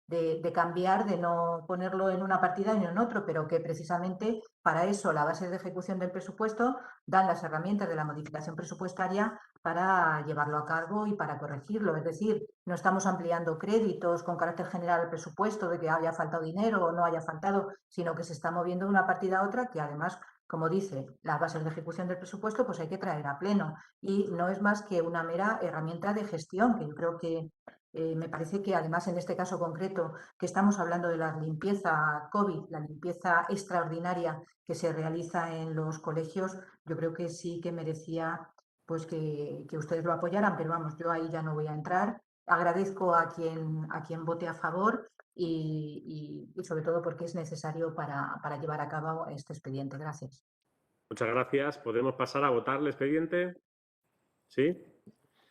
L: de cambiar, de no ponerlo en una partida y en otro, pero que precisamente para eso la base de ejecución del presupuesto dan las herramientas de la modificación presupuestaria para llevarlo a cabo y para corregirlo. Es decir, no estamos ampliando créditos con carácter general al presupuesto de que haya faltado dinero o no haya faltado, sino que se está moviendo de una partida a otra que además, como dice las bases de ejecución del presupuesto, pues hay que traer a pleno. Y no es más que una mera herramienta de gestión, que yo creo que me parece que además en este caso concreto que estamos hablando de la limpieza COVID, la limpieza extraordinaria que se realiza en los colegios, yo creo que sí que merecía pues que ustedes lo apoyaran, pero vamos, yo ahí ya no voy a entrar. Agradezco a quien vote a favor y sobre todo porque es necesario para llevar a cabo este expediente. Gracias.
A: Muchas gracias. ¿Podemos pasar a votar el expediente? ¿Sí?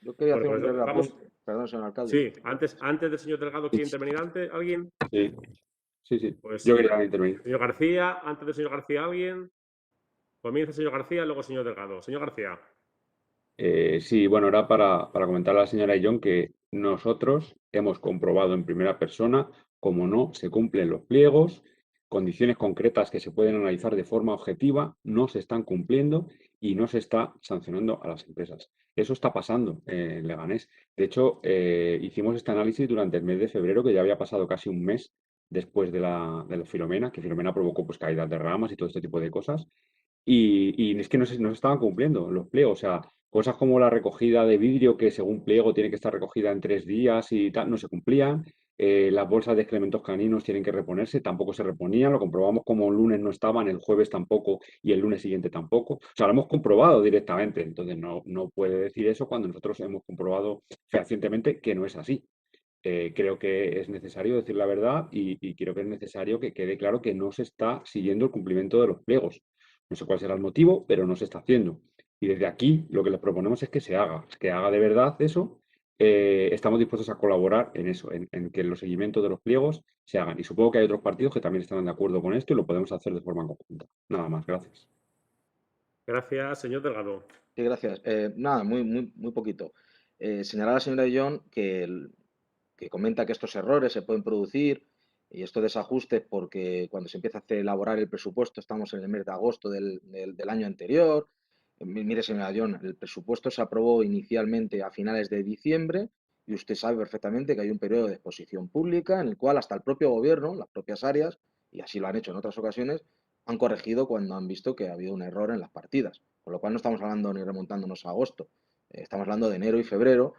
G: Yo quería
A: Bueno,
G: hacer un
A: pues
G: breve
A: vamos.
G: apunte. Perdón, señor alcalde.
A: Sí, antes del señor Delgado, ¿quiere intervenir alguien?
E: Sí.
A: Pues,
E: Yo quería intervenir.
A: Señor García, antes del señor García, ¿alguien? Comienza el señor García, luego el señor Delgado. Señor García.
E: Sí, bueno, era para comentar a la señora Illón que nosotros hemos comprobado en primera persona cómo no se cumplen los pliegos, condiciones concretas que se pueden analizar de forma objetiva, no se están cumpliendo y no se está sancionando a las empresas. Eso está pasando en Leganés. De hecho, hicimos este análisis durante el mes de febrero, que ya había pasado casi un mes después de la Filomena, que Filomena provocó pues, caídas de ramas y todo este tipo de cosas. Y es que no se estaban cumpliendo los pliegos. O sea, cosas como la recogida de vidrio, que según pliego tiene que estar recogida en 3 días y tal, no se cumplían. Las bolsas de excrementos caninos tienen que reponerse, tampoco se reponían. Lo comprobamos como el lunes no estaban, el jueves tampoco y el lunes siguiente tampoco. O sea, lo hemos comprobado directamente. Entonces, no puede decir eso cuando nosotros hemos comprobado fehacientemente que no es así. Creo que es necesario decir la verdad y creo que es necesario que quede claro que no se está siguiendo el cumplimiento de los pliegos. No sé cuál será el motivo, pero no se está haciendo. Y desde aquí lo que les proponemos es que se haga de verdad eso. Estamos dispuestos a colaborar en eso, en que los seguimientos de los pliegos se hagan. Y supongo que hay otros partidos que también estarán de acuerdo con esto y lo podemos hacer de forma conjunta. Nada más, gracias.
A: Gracias, señor Delgado.
G: Sí, gracias. Nada, muy poquito. Señalar a la señora John que comenta que estos errores se pueden producir y estos desajustes porque cuando se empieza a elaborar el presupuesto estamos en el mes de agosto del año anterior. Mire, señora John, el presupuesto se aprobó inicialmente a finales de diciembre y usted sabe perfectamente que hay un periodo de exposición pública en el cual hasta el propio gobierno, las propias áreas, y así lo han hecho en otras ocasiones, han corregido cuando han visto que ha habido un error en las partidas. Con lo cual no estamos hablando ni remontándonos a agosto, estamos hablando de enero y febrero.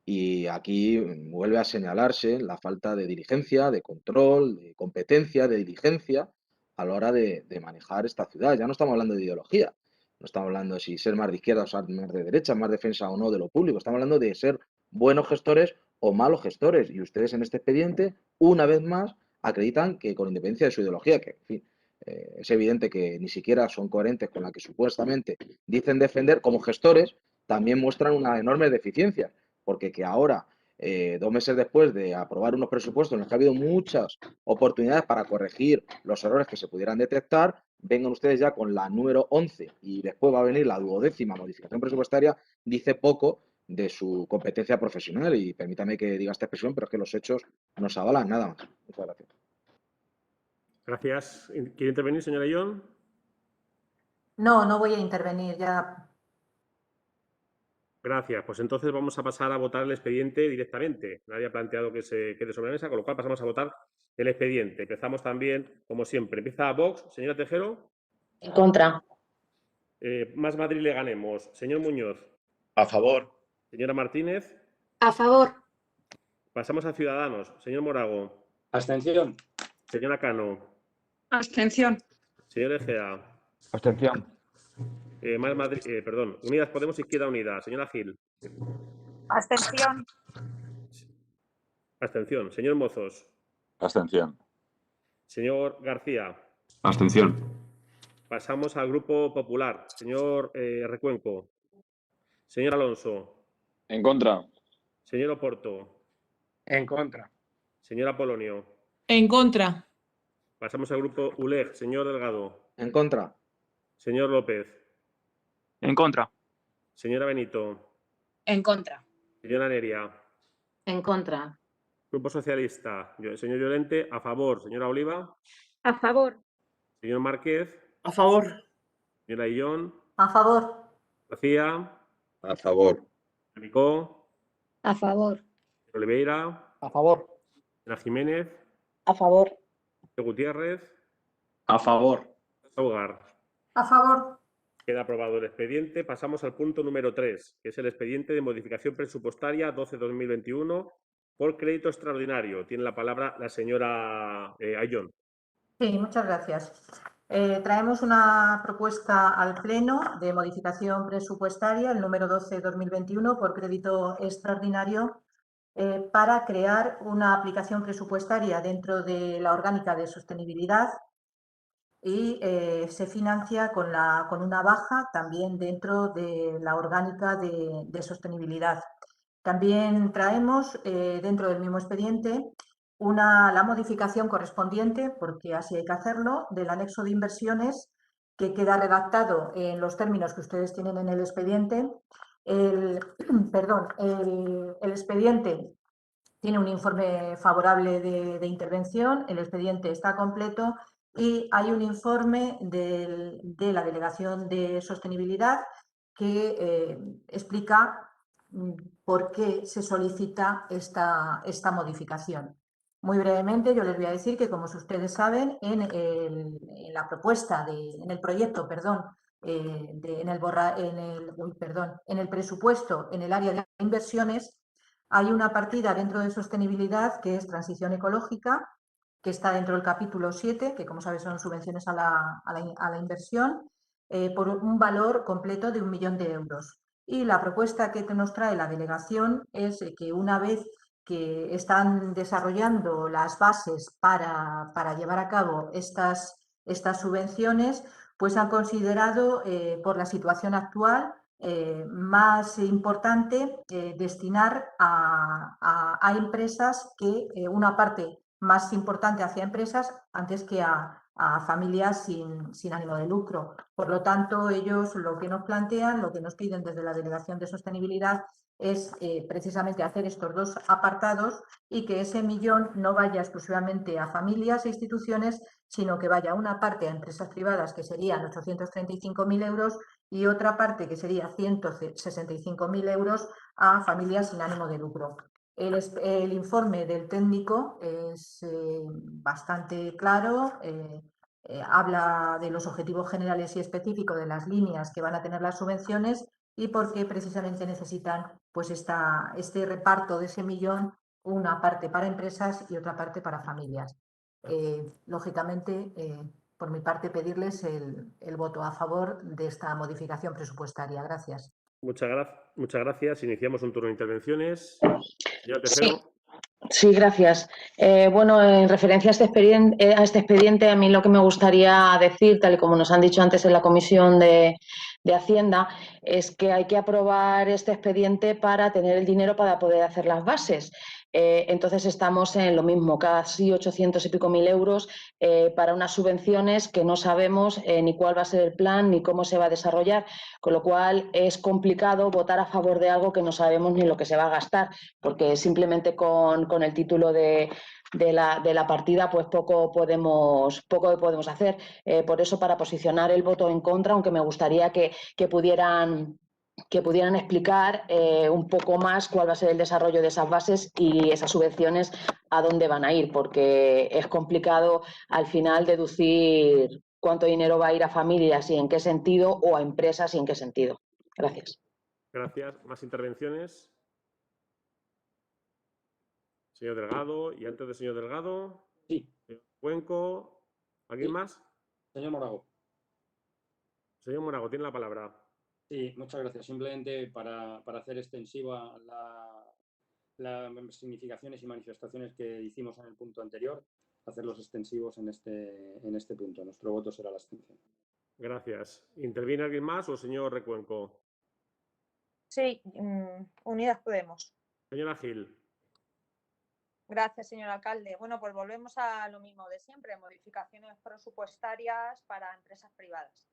G: Y aquí vuelve a señalarse la falta de diligencia, de control, de competencia, de diligencia a la hora de manejar esta ciudad. Ya no estamos hablando de ideología, no estamos hablando de si ser más de izquierda o ser más de derecha, más defensa o no de lo público. Estamos hablando de ser buenos gestores o malos gestores. Y ustedes en este expediente, una vez más, acreditan que con independencia de su ideología, que en fin, es evidente que ni siquiera son coherentes con la que supuestamente dicen defender, como gestores también muestran una enorme deficiencia. Porque que ahora, 2 meses después de aprobar unos presupuestos en los que ha habido muchas oportunidades para corregir los errores que se pudieran detectar, vengan ustedes ya con la número 11 y después va a venir la 12ª modificación presupuestaria, dice poco de su competencia profesional. Y permítame que diga esta expresión, pero es que los hechos nos avalan nada más. Muchas gracias.
A: Gracias. ¿Quiere intervenir, señora John?
L: No voy a intervenir ya.
A: Gracias. Pues entonces vamos a pasar a votar el expediente directamente. Nadie ha planteado que se quede sobre la mesa, con lo cual pasamos a votar el expediente. Empezamos también, como siempre. Empieza Vox. Señora Tejero.
C: En contra.
A: Más Madrid le ganemos. Señor Muñoz.
H: A favor.
A: Señora Martínez.
I: A favor.
A: Pasamos a Ciudadanos. Señor Morago.
J: Abstención.
A: Señora Cano.
I: Abstención.
A: Señor Egea.
D: Abstención.
A: Más Madrid, perdón. Unidas Podemos, Izquierda Unida. Señora Gil.
I: Abstención.
A: Abstención. Señor Mozos.
H: Abstención.
A: Señor García.
E: Abstención.
A: Pasamos al Grupo Popular. Señor Recuenco. Señor Alonso.
H: En contra.
A: Señor Oporto.
J: En contra.
A: Señor Apolonio.
I: En contra.
A: Pasamos al Grupo ULEG. Señor Delgado.
G: En contra.
A: Señor López.
M: En contra.
A: Señora Benito.
I: En contra.
A: Señora Neria.
C: En contra.
A: Grupo Socialista. Señor Llorente. A favor. Señora Oliva.
I: A favor.
A: Señor Márquez.
K: A favor.
A: Señora Illón.
L: A favor.
A: García.
H: A favor.
A: Nicó.
I: A favor.
A: Oliveira.
B: A favor.
A: Señora Jiménez.
C: A favor.
A: Gutiérrez.
J: A favor.
A: Hogar.
L: A favor.
A: Queda aprobado el expediente. Pasamos al punto número 3, que es el expediente de modificación presupuestaria 12-2021 por crédito extraordinario. Tiene la palabra la señora Ayllón.
L: Sí, muchas gracias. Traemos una propuesta al Pleno de modificación presupuestaria, el número 12-2021, por crédito extraordinario, para crear una aplicación presupuestaria dentro de la orgánica de sostenibilidad y se financia con una baja también dentro de la orgánica de sostenibilidad. También traemos dentro del mismo expediente la modificación correspondiente, porque así hay que hacerlo, del anexo de inversiones que queda redactado en los términos que ustedes tienen en el expediente, Perdón, el expediente tiene un informe favorable de intervención, el expediente está completo y hay un informe de la Delegación de Sostenibilidad que explica por qué se solicita esta modificación. Muy brevemente, yo les voy a decir que, como ustedes saben, en el proyecto, en el presupuesto, en el área de inversiones, hay una partida dentro de sostenibilidad que es transición ecológica, que está dentro del capítulo 7, que como sabes son subvenciones a la inversión, por un valor completo de 1 millón de euros. Y la propuesta que nos trae la delegación es que una vez que están desarrollando las bases para llevar a cabo estas subvenciones, pues han considerado, por la situación actual, más importante destinar a empresas que una parte más importante hacia empresas antes que a familias sin ánimo de lucro. Por lo tanto, ellos lo que nos plantean, lo que nos piden desde la Delegación de Sostenibilidad es precisamente hacer estos dos apartados y que ese millón no vaya exclusivamente a familias e instituciones, sino que vaya una parte a empresas privadas, que serían 835.000 euros, y otra parte, que sería 165.000 euros, a familias sin ánimo de lucro. El informe del técnico es bastante claro, habla de los objetivos generales y específicos de las líneas que van a tener las subvenciones y por qué precisamente necesitan pues este reparto de ese millón, una parte para empresas y otra parte para familias. Lógicamente, por mi parte, pedirles el voto a favor de esta modificación presupuestaria. Gracias.
A: Muchas gracias. Iniciamos un turno de intervenciones. Señor
C: Sí.
A: Tejero.
C: Sí, gracias. Bueno, en referencia a este expediente, a mí lo que me gustaría decir, tal y como nos han dicho antes en la Comisión de Hacienda, es que hay que aprobar este expediente para tener el dinero para poder hacer las bases. Entonces estamos en lo mismo, casi 800 y pico mil euros para unas subvenciones que no sabemos ni cuál va a ser el plan ni cómo se va a desarrollar, con lo cual es complicado votar a favor de algo que no sabemos ni lo que se va a gastar, porque simplemente con el título de la partida pues poco podemos hacer. Por eso, para posicionar el voto en contra, aunque me gustaría que pudieran explicar un poco más cuál va a ser el desarrollo de esas bases y esas subvenciones a dónde van a ir, porque es complicado al final deducir cuánto dinero va a ir a familias y en qué sentido, o a empresas y en qué sentido. Gracias.
A: Gracias. ¿Más intervenciones? Señor Delgado. Y antes del señor Delgado,
J: sí.
A: Señor Cuenco. ¿Alguien más?
J: Señor Morago.
A: Señor Morago, tiene la palabra.
J: Sí, muchas gracias. Simplemente para hacer extensiva las significaciones y manifestaciones que hicimos en el punto anterior, hacerlos extensivos en este punto. Nuestro voto será la abstención.
A: Gracias. ¿Interviene alguien más o señor Recuenco?
N: Sí, Unidas Podemos.
A: Señora Gil.
N: Gracias, señor alcalde. Bueno, pues volvemos a lo mismo de siempre, modificaciones presupuestarias para empresas privadas.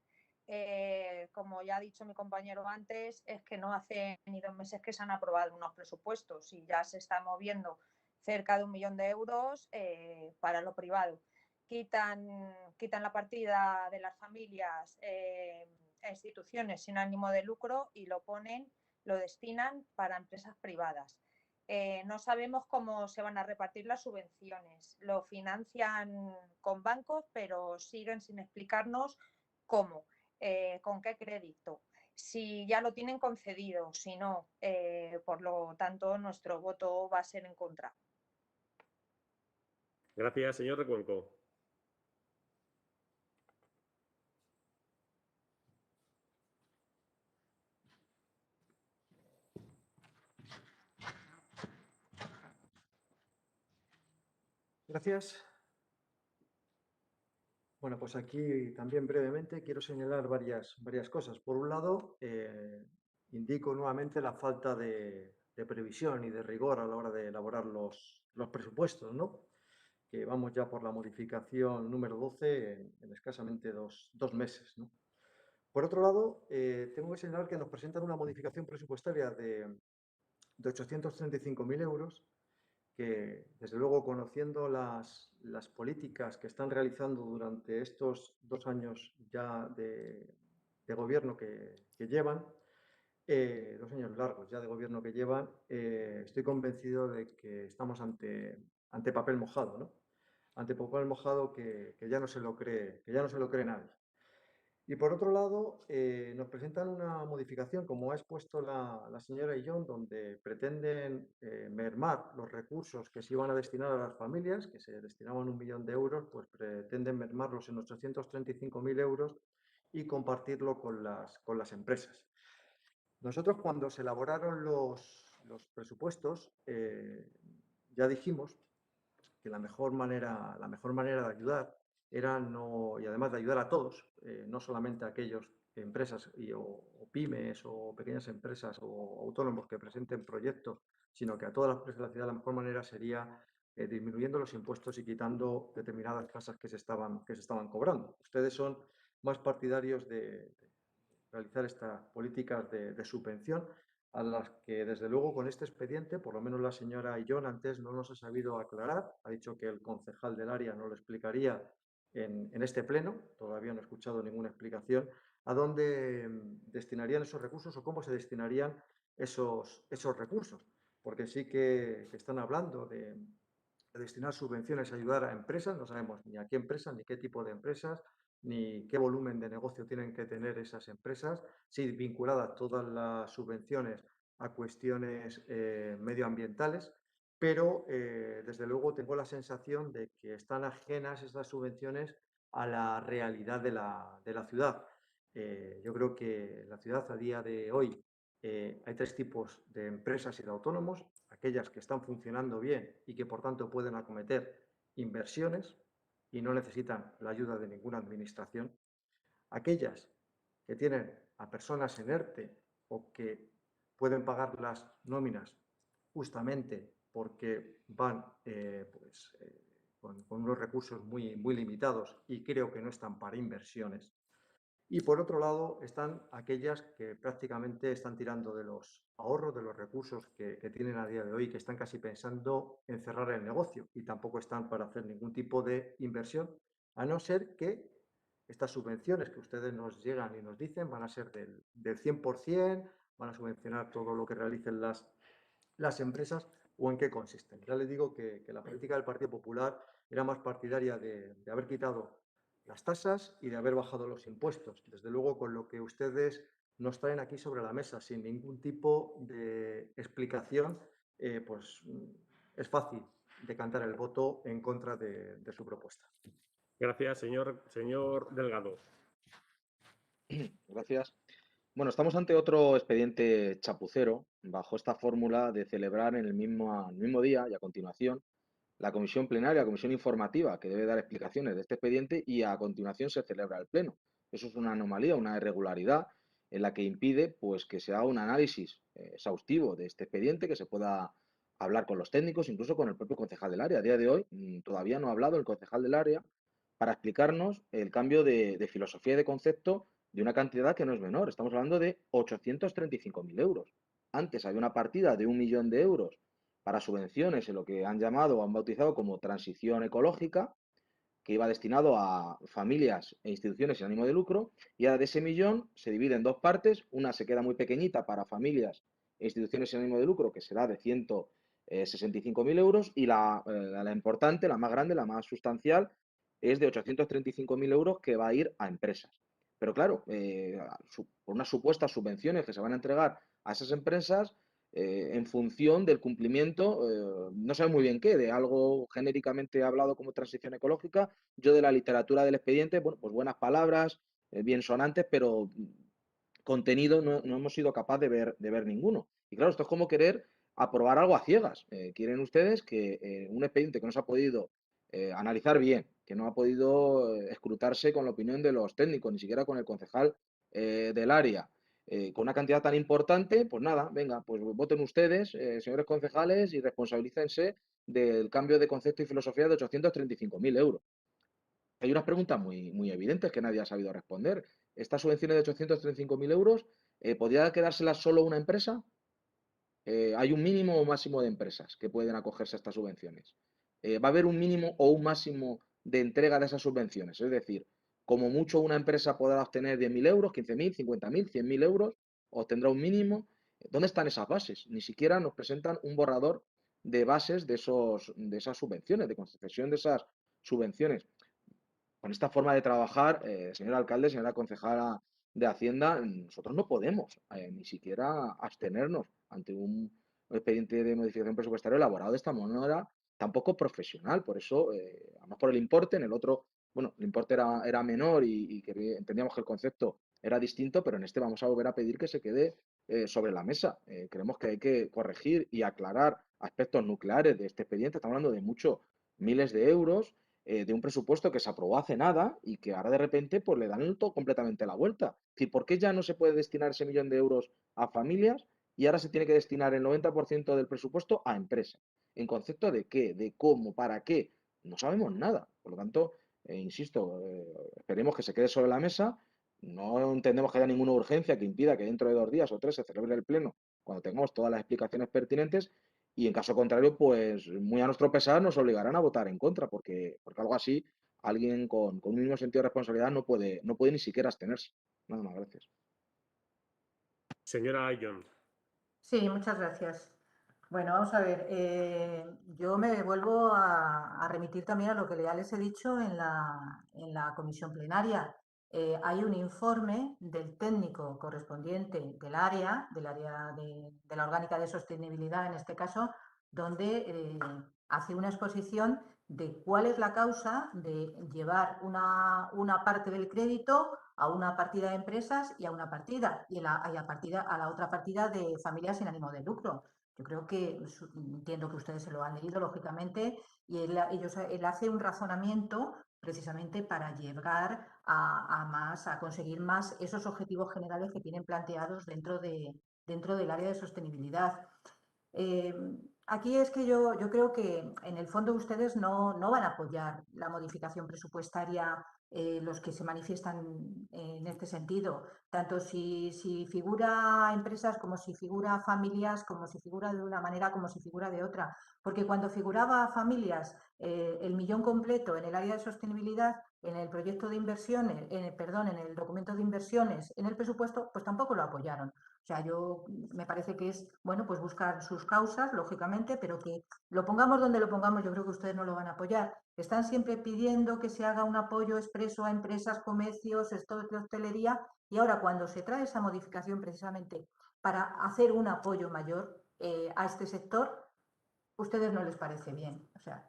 N: Como ya ha dicho mi compañero antes, es que no hace ni 2 meses que se han aprobado unos presupuestos y ya se está moviendo cerca de 1 millón de euros para lo privado. Quitan la partida de las familias e instituciones sin ánimo de lucro y lo destinan para empresas privadas. No sabemos cómo se van a repartir las subvenciones. Lo financian con bancos, pero siguen sin explicarnos cómo, con qué crédito, si ya lo tienen concedido, si no. Por lo tanto, nuestro voto va a ser en contra.
A: Gracias, señor Recuenco.
F: Gracias. Bueno, pues aquí también brevemente quiero señalar varias cosas. Por un lado, indico nuevamente la falta de previsión y de rigor a la hora de elaborar los presupuestos, ¿no? Que vamos ya por la modificación número 12 en escasamente dos meses, ¿no? Por otro lado, tengo que señalar que nos presentan una modificación presupuestaria de 835.000 euros, que desde luego, conociendo las políticas que están realizando durante estos 2 años ya de gobierno que llevan, 2 años largos ya de gobierno que llevan, estoy convencido de que estamos ante papel mojado, ¿no? Ante papel mojado que ya no se lo cree, nadie. Y por otro lado, nos presentan una modificación, como ha expuesto la señora Illón, donde pretenden mermar los recursos que se iban a destinar a las familias, que se destinaban 1 millón de euros, pues pretenden mermarlos en 835.000 euros y compartirlo con las empresas. Nosotros, cuando se elaboraron los presupuestos, ya dijimos que la mejor manera de ayudar era no, y además de ayudar a todos, no solamente a aquellas empresas o pymes o pequeñas empresas o autónomos que presenten proyectos, sino que a todas las empresas de la ciudad, la mejor manera sería disminuyendo los impuestos y quitando determinadas tasas que se estaban cobrando. Ustedes son más partidarios de realizar estas políticas de subvención, a las que, desde luego, con este expediente, por lo menos la señora Illón antes no nos ha sabido aclarar. Ha dicho que el concejal del área no lo explicaría en este pleno, todavía no he escuchado ninguna explicación, a dónde destinarían esos recursos o cómo se destinarían esos recursos, porque sí que están hablando de destinar subvenciones a ayudar a empresas, no sabemos ni a qué empresas, ni qué tipo de empresas, ni qué volumen de negocio tienen que tener esas empresas, si vinculadas todas las subvenciones a cuestiones medioambientales, pero desde luego tengo la sensación de que están ajenas estas subvenciones a la realidad de la ciudad. Yo creo que en la ciudad a día de hoy hay 3 tipos de empresas y de autónomos: aquellas que están funcionando bien y que por tanto pueden acometer inversiones y no necesitan la ayuda de ninguna administración; aquellas que tienen a personas en ERTE o que pueden pagar las nóminas justamente porque van con unos recursos muy limitados y creo que no están para inversiones. Y por otro lado están aquellas que prácticamente están tirando de los ahorros, de los recursos que tienen a día de hoy, que están casi pensando en cerrar el negocio y tampoco están para hacer ningún tipo de inversión, a no ser que estas subvenciones que ustedes nos llegan y nos dicen van a ser del 100%, van a subvencionar todo lo que realicen las empresas, o en qué consisten. Ya les digo que la política del Partido Popular era más partidaria de haber quitado las tasas y de haber bajado los impuestos. Desde luego, con lo que ustedes nos traen aquí sobre la mesa, sin ningún tipo de explicación, pues es fácil decantar el voto en contra de su propuesta.
A: Gracias, señor Delgado.
G: Gracias. Bueno, estamos ante otro expediente chapucero, bajo esta fórmula de celebrar en el mismo día y a continuación la comisión plenaria, la comisión informativa, que debe dar explicaciones de este expediente, y a continuación se celebra el pleno. Eso es una anomalía, una irregularidad en la que impide pues, que se haga un análisis exhaustivo de este expediente, que se pueda hablar con los técnicos, incluso con el propio concejal del área. A día de hoy todavía no ha hablado el concejal del área para explicarnos el cambio de filosofía y de concepto de una cantidad que no es menor. Estamos hablando de 835.000 euros. Antes había una partida de 1 millón de euros para subvenciones en lo que han llamado o han bautizado como transición ecológica, que iba destinado a familias e instituciones sin ánimo de lucro, y ahora de ese millón se divide en 2 partes. Una se queda muy pequeñita para familias e instituciones sin ánimo de lucro, que será de 165.000 euros, y la importante, la más grande, la más sustancial, es de 835.000 euros, que va a ir a empresas. Pero claro, por unas supuestas subvenciones que se van a entregar a esas empresas, en función del cumplimiento, no sabe muy bien qué, de algo genéricamente hablado como transición ecológica. Yo, de la literatura del expediente, bueno, pues buenas palabras, bien sonantes, pero contenido no hemos sido capaces de ver ninguno. Y claro, esto es como querer aprobar algo a ciegas. Quieren ustedes que un expediente que no se ha podido analizar bien, que no ha podido escrutarse con la opinión de los técnicos, ni siquiera con el concejal del área, con una cantidad tan importante, pues nada, venga, pues voten ustedes, señores concejales, y responsabilícense del cambio de concepto y filosofía de 835.000 euros. Hay unas preguntas muy evidentes que nadie ha sabido responder. estas subvenciones de 835.000 euros, ¿podría quedárselas solo una empresa? ¿Hay un mínimo o máximo de empresas que pueden acogerse a estas subvenciones? ¿Va a haber un mínimo o un máximo de entrega de esas subvenciones? Es decir, como mucho una empresa podrá obtener 10.000 euros, 15.000, 50.000, 100.000 euros, obtendrá un mínimo. ¿Dónde están esas bases? Ni siquiera nos presentan un borrador de bases de esas subvenciones, de concesión de esas subvenciones. Con esta forma de trabajar, señor alcalde, señora concejala de Hacienda, nosotros no podemos ni siquiera abstenernos ante un expediente de modificación presupuestaria elaborado de esta manera tan poco profesional. Por eso, además por el importe, en el otro, bueno, el importe era menor y que entendíamos que el concepto era distinto, pero en este vamos a volver a pedir que se quede sobre la mesa. Creemos que hay que corregir y aclarar aspectos nucleares de este expediente. Estamos hablando de muchos miles de euros, de un presupuesto que se aprobó hace nada y que ahora de repente pues le dan todo completamente la vuelta. Es decir, ¿por qué ya no se puede destinar ese 1.000.000 de euros a familias y ahora se tiene que destinar el 90% del presupuesto a empresas? ¿En concepto de qué? ¿De cómo? ¿Para qué? No sabemos nada. Por lo tanto, insisto, esperemos que se quede sobre la mesa. No entendemos que haya ninguna urgencia que impida que dentro de 2 días o 3 se celebre el pleno cuando tengamos todas las explicaciones pertinentes. Y en caso contrario, pues muy a nuestro pesar nos obligarán a votar en contra, porque algo así, alguien con un mínimo sentido de responsabilidad no puede ni siquiera abstenerse. Nada más, gracias.
A: Señora Ayllón.
L: Sí, muchas gracias. Bueno, vamos a ver, yo me vuelvo a remitir también a lo que ya les he dicho en la comisión plenaria. Hay un informe del técnico correspondiente del área de la orgánica de sostenibilidad, en este caso, donde hace una exposición de cuál es la causa de llevar una parte del crédito a una partida de empresas y a una partida, y a la otra partida de familias sin ánimo de lucro. Yo creo que, entiendo que ustedes se lo han leído, lógicamente, y él hace un razonamiento precisamente para llegar a conseguir más esos objetivos generales que tienen planteados dentro del área de sostenibilidad. Aquí es que yo creo que en el fondo ustedes no van a apoyar la modificación presupuestaria, los que se manifiestan en este sentido, tanto si figura empresas como si figura familias, como si figura de una manera, como si figura de otra. Porque cuando figuraba familias, el millón completo en el área de sostenibilidad, en el proyecto de inversiones, en el documento de inversiones, en el presupuesto, pues tampoco lo apoyaron. O sea, me parece que es, bueno, pues buscar sus causas, lógicamente, pero que lo pongamos donde lo pongamos, yo creo que ustedes no lo van a apoyar. Están siempre pidiendo que se haga un apoyo expreso a empresas, comercios, sectores de hostelería, y ahora cuando se trae esa modificación precisamente para hacer un apoyo mayor a este sector, ustedes no les parece bien. O sea,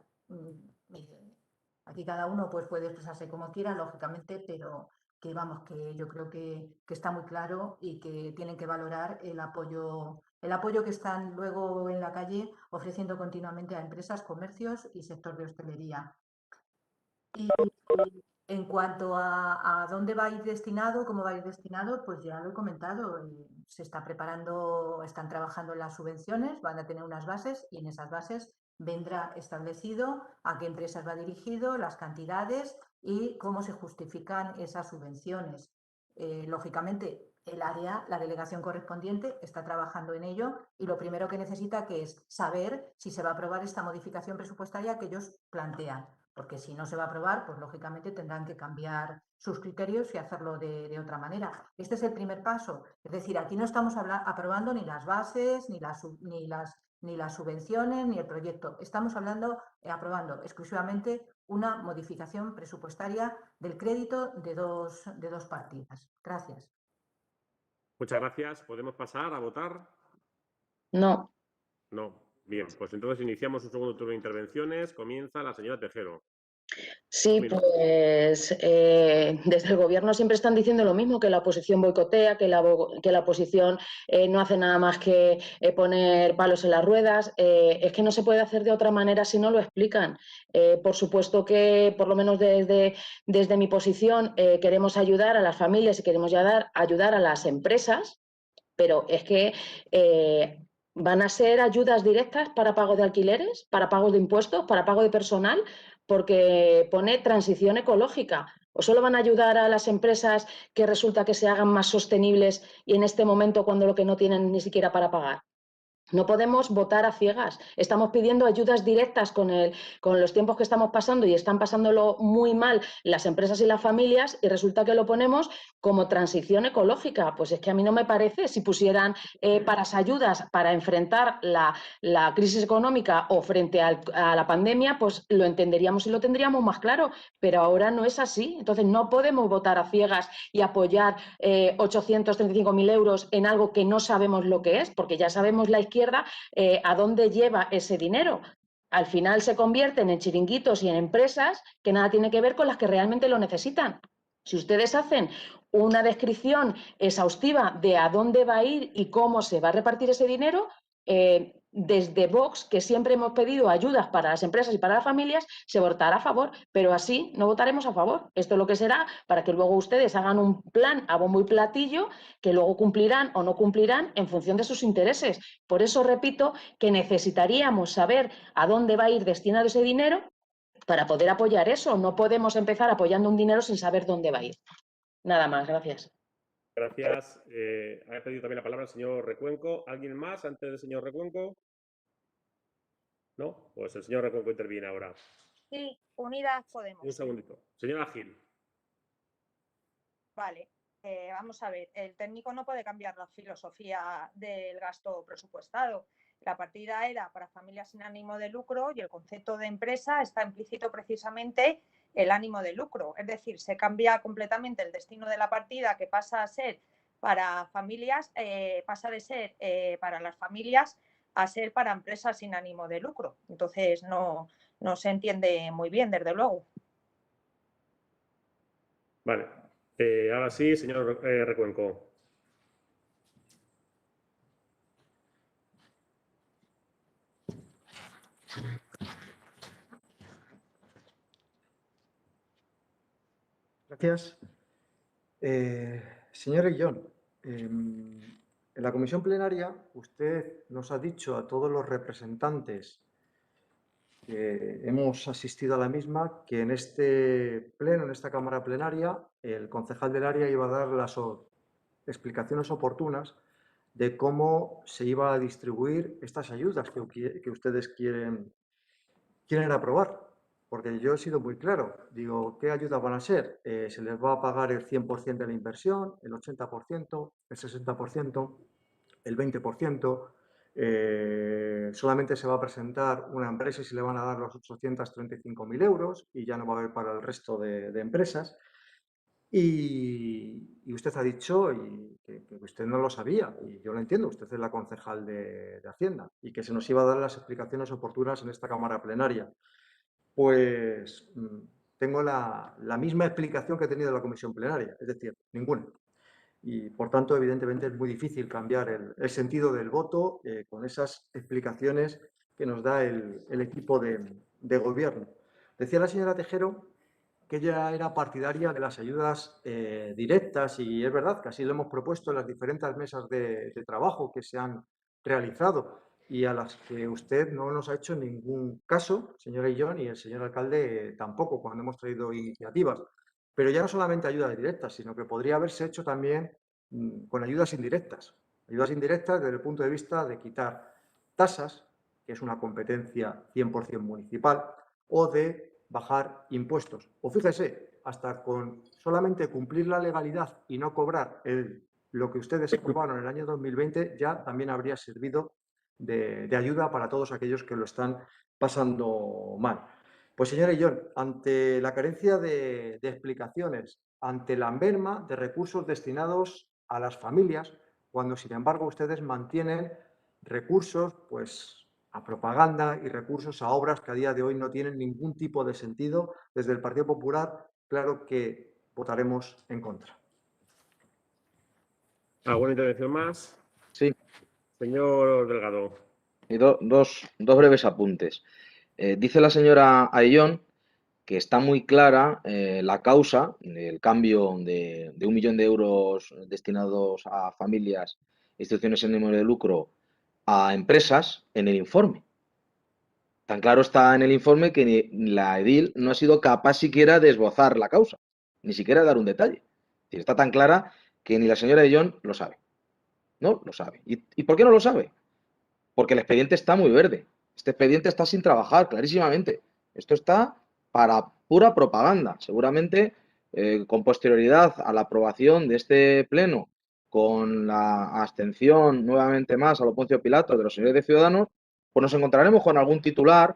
L: aquí cada uno pues puede expresarse como quiera, lógicamente, pero que vamos, que yo creo que está muy claro y que tienen que valorar el apoyo que están luego en la calle ofreciendo continuamente a empresas, comercios y sector de hostelería. Y en cuanto a dónde va a ir destinado, cómo va a ir destinado, pues ya lo he comentado, se está preparando, están trabajando en las subvenciones, van a tener unas bases y en esas bases vendrá establecido a qué empresas va dirigido, las cantidades y cómo se justifican esas subvenciones. Lógicamente, el área, la delegación correspondiente, está trabajando en ello y lo primero que necesita que es saber si se va a aprobar esta modificación presupuestaria que ellos plantean, porque si no se va a aprobar, pues lógicamente tendrán que cambiar sus criterios y hacerlo de otra manera. Este es el primer paso, es decir, aquí no estamos aprobando ni las bases, ni las subvenciones, ni el proyecto. Estamos aprobando exclusivamente una modificación presupuestaria del crédito de dos partidas. Gracias.
A: Muchas gracias. ¿Podemos pasar a votar?
C: No.
A: No. Bien, pues entonces iniciamos un segundo turno de intervenciones. Comienza la señora Tejero.
C: Sí, pues desde el Gobierno siempre están diciendo lo mismo, que la oposición boicotea, que la oposición no hace nada más que poner palos en las ruedas. Es que no se puede hacer de otra manera si no lo explican. Por supuesto que, por lo menos desde mi posición, queremos ayudar a las familias y queremos ayudar a las empresas, pero es que van a ser ayudas directas para pago de alquileres, para pago de impuestos, para pago de personal, porque pone transición ecológica. ¿O solo van a ayudar a las empresas que resulta que se hagan más sostenibles y en este momento cuando lo que no tienen ni siquiera para pagar? No podemos votar a ciegas. Estamos pidiendo ayudas directas con los tiempos que estamos pasando y están pasándolo muy mal las empresas y las familias y resulta que lo ponemos como transición ecológica. Pues es que a mí no me parece. Si pusieran para las ayudas para enfrentar la crisis económica o frente a la pandemia, pues lo entenderíamos y lo tendríamos más claro. Pero ahora no es así. Entonces no podemos votar a ciegas y apoyar 835.000 euros en algo que no sabemos lo que es, porque ya sabemos la izquierda a dónde lleva ese dinero. Al final se convierten en chiringuitos y en empresas que nada tiene que ver con las que realmente lo necesitan. Si ustedes hacen una descripción exhaustiva de a dónde va a ir y cómo se va a repartir ese dinero, desde Vox, que siempre hemos pedido ayudas para las empresas y para las familias, se votará a favor, pero así no votaremos a favor. Esto es lo que será para que luego ustedes hagan un plan a bombo y platillo que luego cumplirán o no cumplirán en función de sus intereses. Por eso repito que necesitaríamos saber a dónde va a ir destinado ese dinero para poder apoyar eso. No podemos empezar apoyando un dinero sin saber dónde va a ir. Nada más, gracias.
A: Gracias. Ha pedido también la palabra el señor Recuenco. ¿Alguien más antes del señor Recuenco? ¿No? Pues el señor Recuenco interviene ahora.
N: Sí, Unidas Podemos.
A: Un segundito. Señora Gil.
N: Vale, vamos a ver. El técnico no puede cambiar la filosofía del gasto presupuestado. La partida era para familias sin ánimo de lucro y el concepto de empresa está implícito precisamente el ánimo de lucro. Es decir, se cambia completamente el destino de la partida, que pasa a ser para familias, pasa de ser para las familias a ser para empresas sin ánimo de lucro. Entonces no se entiende muy bien, desde luego.
A: Vale. Ahora sí, señor Recuenco.
F: Gracias. Señor Guillón, en la comisión plenaria usted nos ha dicho a todos los representantes que hemos asistido a la misma que en este pleno, en esta cámara plenaria, el concejal del área iba a dar las explicaciones oportunas de cómo se iba a distribuir estas ayudas que ustedes quieren aprobar. Porque yo he sido muy claro. Digo, ¿qué ayudas van a ser? ¿Se les va a pagar el 100% de la inversión, el 80%, el 60%, el 20%? Solamente se va a presentar una empresa y se le van a dar los 835.000 euros y ya no va a haber para el resto de empresas. Y usted ha dicho que usted no lo sabía, y yo lo entiendo, usted es la concejal de Hacienda, y que se nos iba a dar las explicaciones oportunas en esta cámara plenaria. Pues tengo la misma explicación que he tenido en la comisión plenaria, es decir, ninguna. Y, por tanto, evidentemente es muy difícil cambiar el sentido del voto con esas explicaciones que nos da el equipo de gobierno. Decía la señora Tejero que ella era partidaria de las ayudas directas y es verdad que así lo hemos propuesto en las diferentes mesas de trabajo que se han realizado y a las que usted no nos ha hecho ningún caso, señora Illón, y el señor alcalde tampoco cuando hemos traído iniciativas. Pero ya no solamente ayudas directas, sino que podría haberse hecho también con ayudas indirectas. Ayudas indirectas desde el punto de vista de quitar tasas, que es una competencia 100% municipal, o de bajar impuestos. O fíjese, hasta con solamente cumplir la legalidad y no cobrar lo que ustedes aprobaron en el año 2020 ya también habría servido de ayuda para todos aquellos que lo están pasando mal. Pues, señor Illón, ante la carencia de explicaciones, ante la merma de recursos destinados a las familias, cuando, sin embargo, ustedes mantienen recursos, pues, a propaganda y recursos a obras que a día de hoy no tienen ningún tipo de sentido, desde el Partido Popular, claro que votaremos en contra.
A: ¿Alguna intervención más?
G: Sí.
A: Señor Delgado.
G: Y dos breves apuntes. Dice la señora Ayllón que está muy clara la causa del cambio de 1 millón de euros destinados a familias e instituciones sin ánimo de lucro a empresas en el informe. Tan claro está en el informe que la edil no ha sido capaz siquiera de esbozar la causa. ni siquiera dar un detalle. Es decir, está tan clara que ni la señora de Jon lo sabe. No lo sabe. ¿Y por qué no lo sabe? Porque el expediente está muy verde. Este expediente está sin trabajar, clarísimamente. Esto está para pura propaganda. Seguramente, con posterioridad a la aprobación de este pleno, con la abstención nuevamente más a lo Poncio Pilato de los señores de Ciudadanos, pues nos encontraremos con algún titular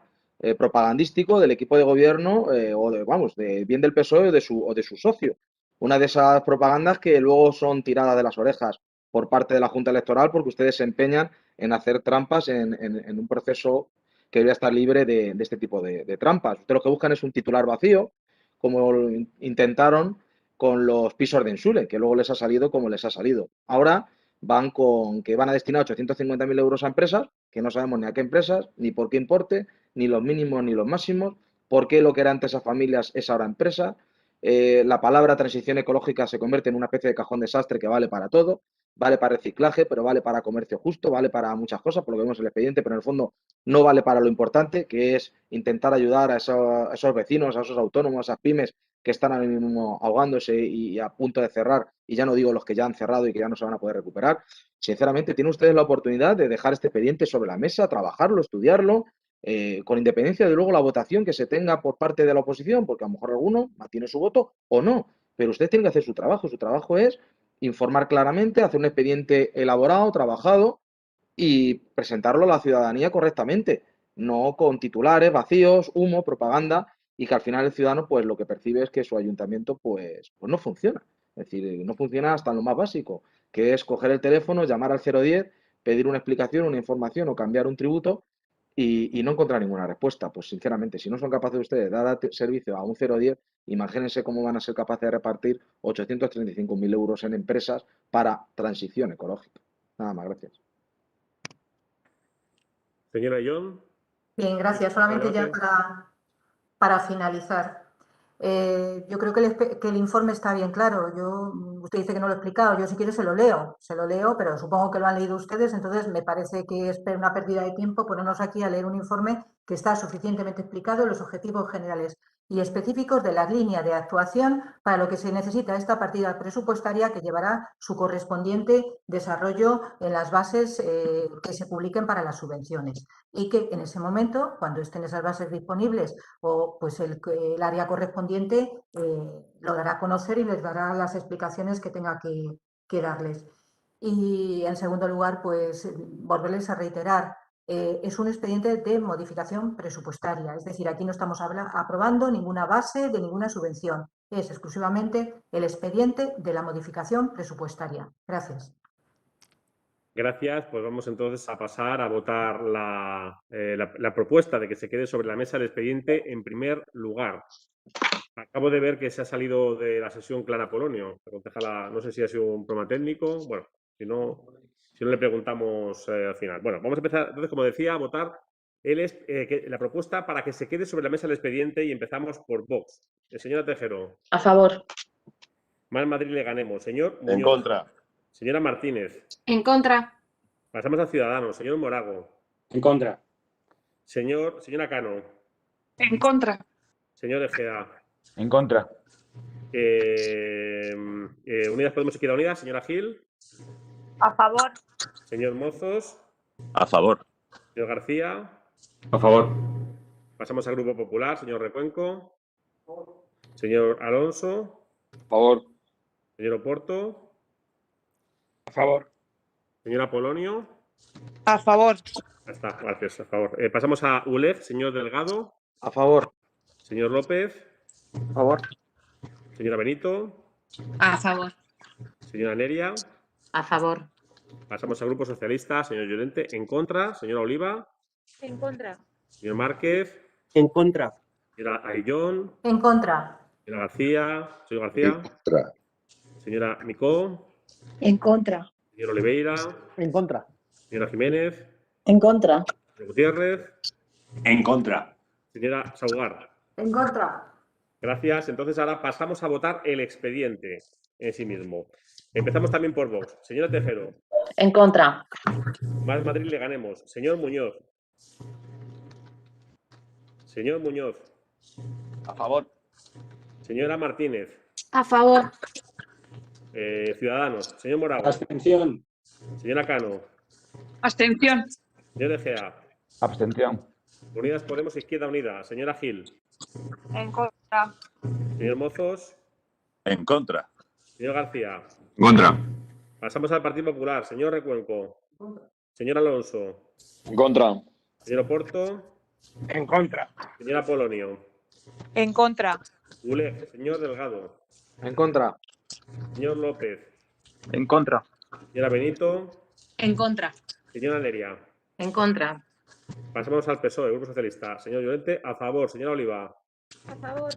G: propagandístico del equipo de gobierno o de bien del PSOE o de su socio. Una de esas propagandas que luego son tiradas de las orejas por parte de la Junta Electoral porque ustedes se empeñan en hacer trampas en un proceso que debería estar libre de este tipo de trampas. Ustedes lo que buscan es un titular vacío, como lo intentaron con los pisos de Ensure, que luego les ha salido como les ha salido. Ahora van con que van a destinar 850.000 euros a empresas, que no sabemos ni a qué empresas, ni por qué importe, ni los mínimos ni los máximos, por qué lo que era antes a familias es ahora empresa. La palabra transición ecológica se convierte en una especie de cajón desastre que vale para todo. Vale para reciclaje, pero vale para comercio justo, vale para muchas cosas, por lo que vemos en el expediente, pero en el fondo no vale para lo importante, que es intentar ayudar a esos vecinos, a esos autónomos, a esas pymes que están ahora mismo ahogándose y a punto de cerrar, y ya no digo los que ya han cerrado y que ya no se van a poder recuperar. Sinceramente, tienen ustedes la oportunidad de dejar este expediente sobre la mesa, trabajarlo, estudiarlo, con independencia de luego la votación que se tenga por parte de la oposición, porque a lo mejor alguno mantiene su voto o no, pero usted tiene que hacer su trabajo. Su trabajo es informar claramente, hacer un expediente elaborado, trabajado y presentarlo a la ciudadanía correctamente, no con titulares vacíos, humo, propaganda y que al final el ciudadano pues lo que percibe es que su ayuntamiento pues no funciona. Es decir, no funciona hasta en lo más básico, que es coger el teléfono, llamar al 010, pedir una explicación, una información o cambiar un tributo y no encontrar ninguna respuesta. Pues sinceramente, si no son capaces ustedes de dar servicio a un 010, imagínense cómo van a ser capaces de repartir 835.000 euros en empresas para transición ecológica. Nada más, gracias.
A: Señora Jon.
L: Bien, gracias. Solamente ya para finalizar. Yo creo que el informe está bien claro. Usted dice que no lo he explicado. Yo si quiere se lo leo, pero supongo que lo han leído ustedes, entonces me parece que es una pérdida de tiempo ponernos aquí a leer un informe que está suficientemente explicado en los objetivos generales y específicos de la línea de actuación para lo que se necesita esta partida presupuestaria que llevará su correspondiente desarrollo en las bases que se publiquen para las subvenciones y que en ese momento, cuando estén esas bases disponibles o pues el área correspondiente lo dará a conocer y les dará las explicaciones que tenga que darles. Y en segundo lugar, pues volverles a reiterar, es un expediente de modificación presupuestaria, es decir, aquí no estamos aprobando ninguna base de ninguna subvención, es exclusivamente el expediente de la modificación presupuestaria. Gracias.
A: Gracias. Pues vamos entonces a pasar a votar la propuesta de que se quede sobre la mesa el expediente en primer lugar. Acabo de ver que se ha salido de la sesión Clara Polonio, concejala, no sé si ha sido un problema técnico. Bueno, si no le preguntamos al final. Bueno, vamos a empezar entonces, como decía, a votar la propuesta para que se quede sobre la mesa el expediente y empezamos por Vox. Señora Tejero.
C: A favor.
A: Más Madrid le ganemos. Señor Muñoz.
H: En contra.
A: Señora Martínez.
I: En contra.
A: Pasamos a Ciudadanos. Señor Morago.
J: En contra.
A: Señora Cano.
I: En contra.
A: Señor Egea.
D: En contra.
A: Unidas Podemos Izquierda Unida. Señora Gil.
N: A favor.
A: Señor Mozos.
H: A favor.
A: Señor García.
E: A favor.
A: Pasamos al Grupo Popular. Señor Recuenco. Señor Alonso.
H: A favor.
A: Señor Oporto.
M: A favor.
A: Señora Polonio.
I: A favor.
A: Ya está, gracias, a favor. Pasamos a ULEG. Señor Delgado.
G: A favor.
A: Señor López.
M: A favor.
A: Señora Benito.
I: A favor.
A: Señora Neria.
C: A favor.
A: Pasamos al Grupo Socialista. Señor Llorente. En contra. Señora Oliva.
N: En contra.
A: Señor Márquez.
K: En contra.
A: Señora Ayllón.
L: En contra.
A: Señora García. Señor García. Señora Micó.
I: En contra.
A: Señor Oliveira.
B: En contra.
A: Señora Jiménez.
C: En contra.
A: Señor Gutiérrez.
H: En contra.
A: Señora Saugar.
L: En contra.
A: Gracias. Entonces ahora pasamos a votar el expediente en sí mismo. Empezamos también por Vox. Señora Tejero.
C: En contra.
A: Más Madrid le ganemos. Señor Muñoz. Señor Muñoz.
H: A favor.
A: Señora Martínez.
I: A favor.
A: Ciudadanos. Señor Morago.
J: Abstención.
A: Señora Cano.
I: Abstención.
A: Señor Egea.
D: Abstención.
A: Unidas Podemos, Izquierda Unida. Señora Gil.
N: En contra.
A: Señor Mozos.
H: En contra.
A: Señor García.
E: En contra.
A: Pasamos al Partido Popular. Señor Recuenco. Señor Alonso.
M: En contra.
A: Señor Oporto.
M: En contra.
A: Señora Polonio.
N: En contra.
A: Uleg. Señor Delgado.
G: En contra.
A: Señor López.
M: En contra.
A: Señora Benito.
I: En contra.
A: Señora Neria.
C: En contra.
A: Pasamos al PSOE, Grupo Socialista. Señor Llorente, a favor. Señora Oliva.
N: A favor.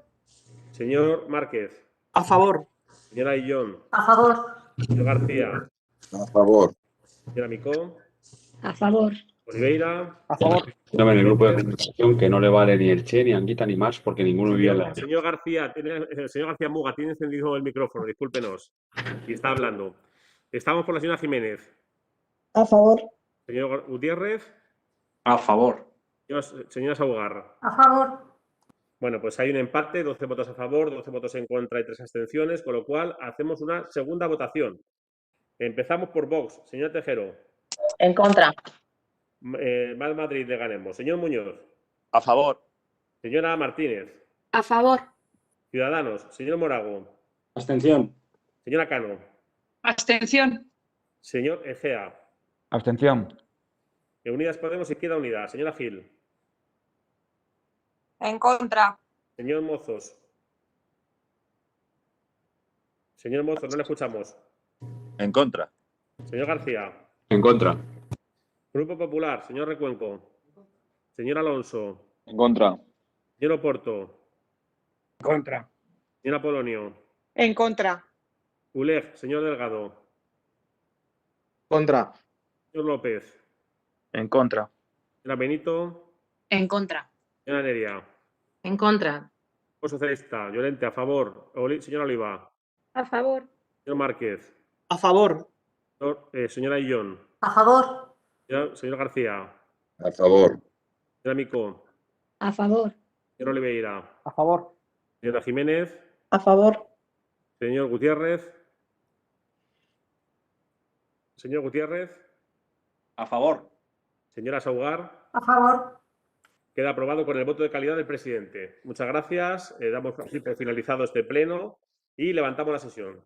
A: Señor Márquez.
K: A favor.
A: Señora Illón.
L: A favor.
A: Señor García.
H: A favor.
A: Señora Micó.
I: A favor.
A: Oliveira.
B: A favor.
E: En el grupo de comunicación que no le vale ni el Che, ni Anguita, ni más, porque ninguno vivía en la...
A: Señor García, el señor García Muga tiene encendido el micrófono, discúlpenos. Y está hablando. Estamos por la señora Jiménez.
I: A favor.
A: Señor Gutiérrez.
M: A favor.
A: Señora Saugarra.
L: A favor.
A: Bueno, pues hay un empate, 12 votos a favor, 12 votos en contra y 3 abstenciones, con lo cual hacemos una segunda votación. Empezamos por Vox. Señor Tejero.
C: En contra.
A: Más Madrid de Ganemos. Señor Muñoz.
H: A favor.
A: Señora Martínez.
I: A favor.
A: Ciudadanos. Señor Morago.
J: Abstención.
A: Señora Cano.
I: Abstención.
A: Señor Egea.
D: Abstención.
A: Unidas Podemos, Izquierda Unida. Señora Gil.
N: En contra.
A: Señor Mozos. Señor Mozos, no le escuchamos.
H: En contra.
A: Señor García.
E: En contra.
A: Grupo Popular. Señor Recuenco. Señor Alonso.
M: En contra.
A: Señor Oporto.
M: En contra.
A: Señora Polonio.
I: En contra.
A: Uleg. Señor Delgado.
G: Contra.
A: Señor López.
M: En contra.
A: Señora Benito.
I: En contra.
A: Señora Neria.
C: En contra.
A: Grupo Socialista. Llorente, a favor. Señora Oliva.
N: A favor.
A: Señor Márquez.
K: A favor.
A: Señora Illón.
L: A favor.
A: Señor García.
H: A favor.
A: Señora Micó.
I: A favor.
A: Señor Oliveira.
B: A favor.
A: Señora Jiménez.
I: A favor.
A: Señor Gutiérrez. Señor Gutiérrez.
M: A favor.
A: Señora Saugar.
L: A favor.
A: Queda aprobado con el voto de calidad del presidente. Muchas gracias. Damos así por finalizado este pleno y levantamos la sesión.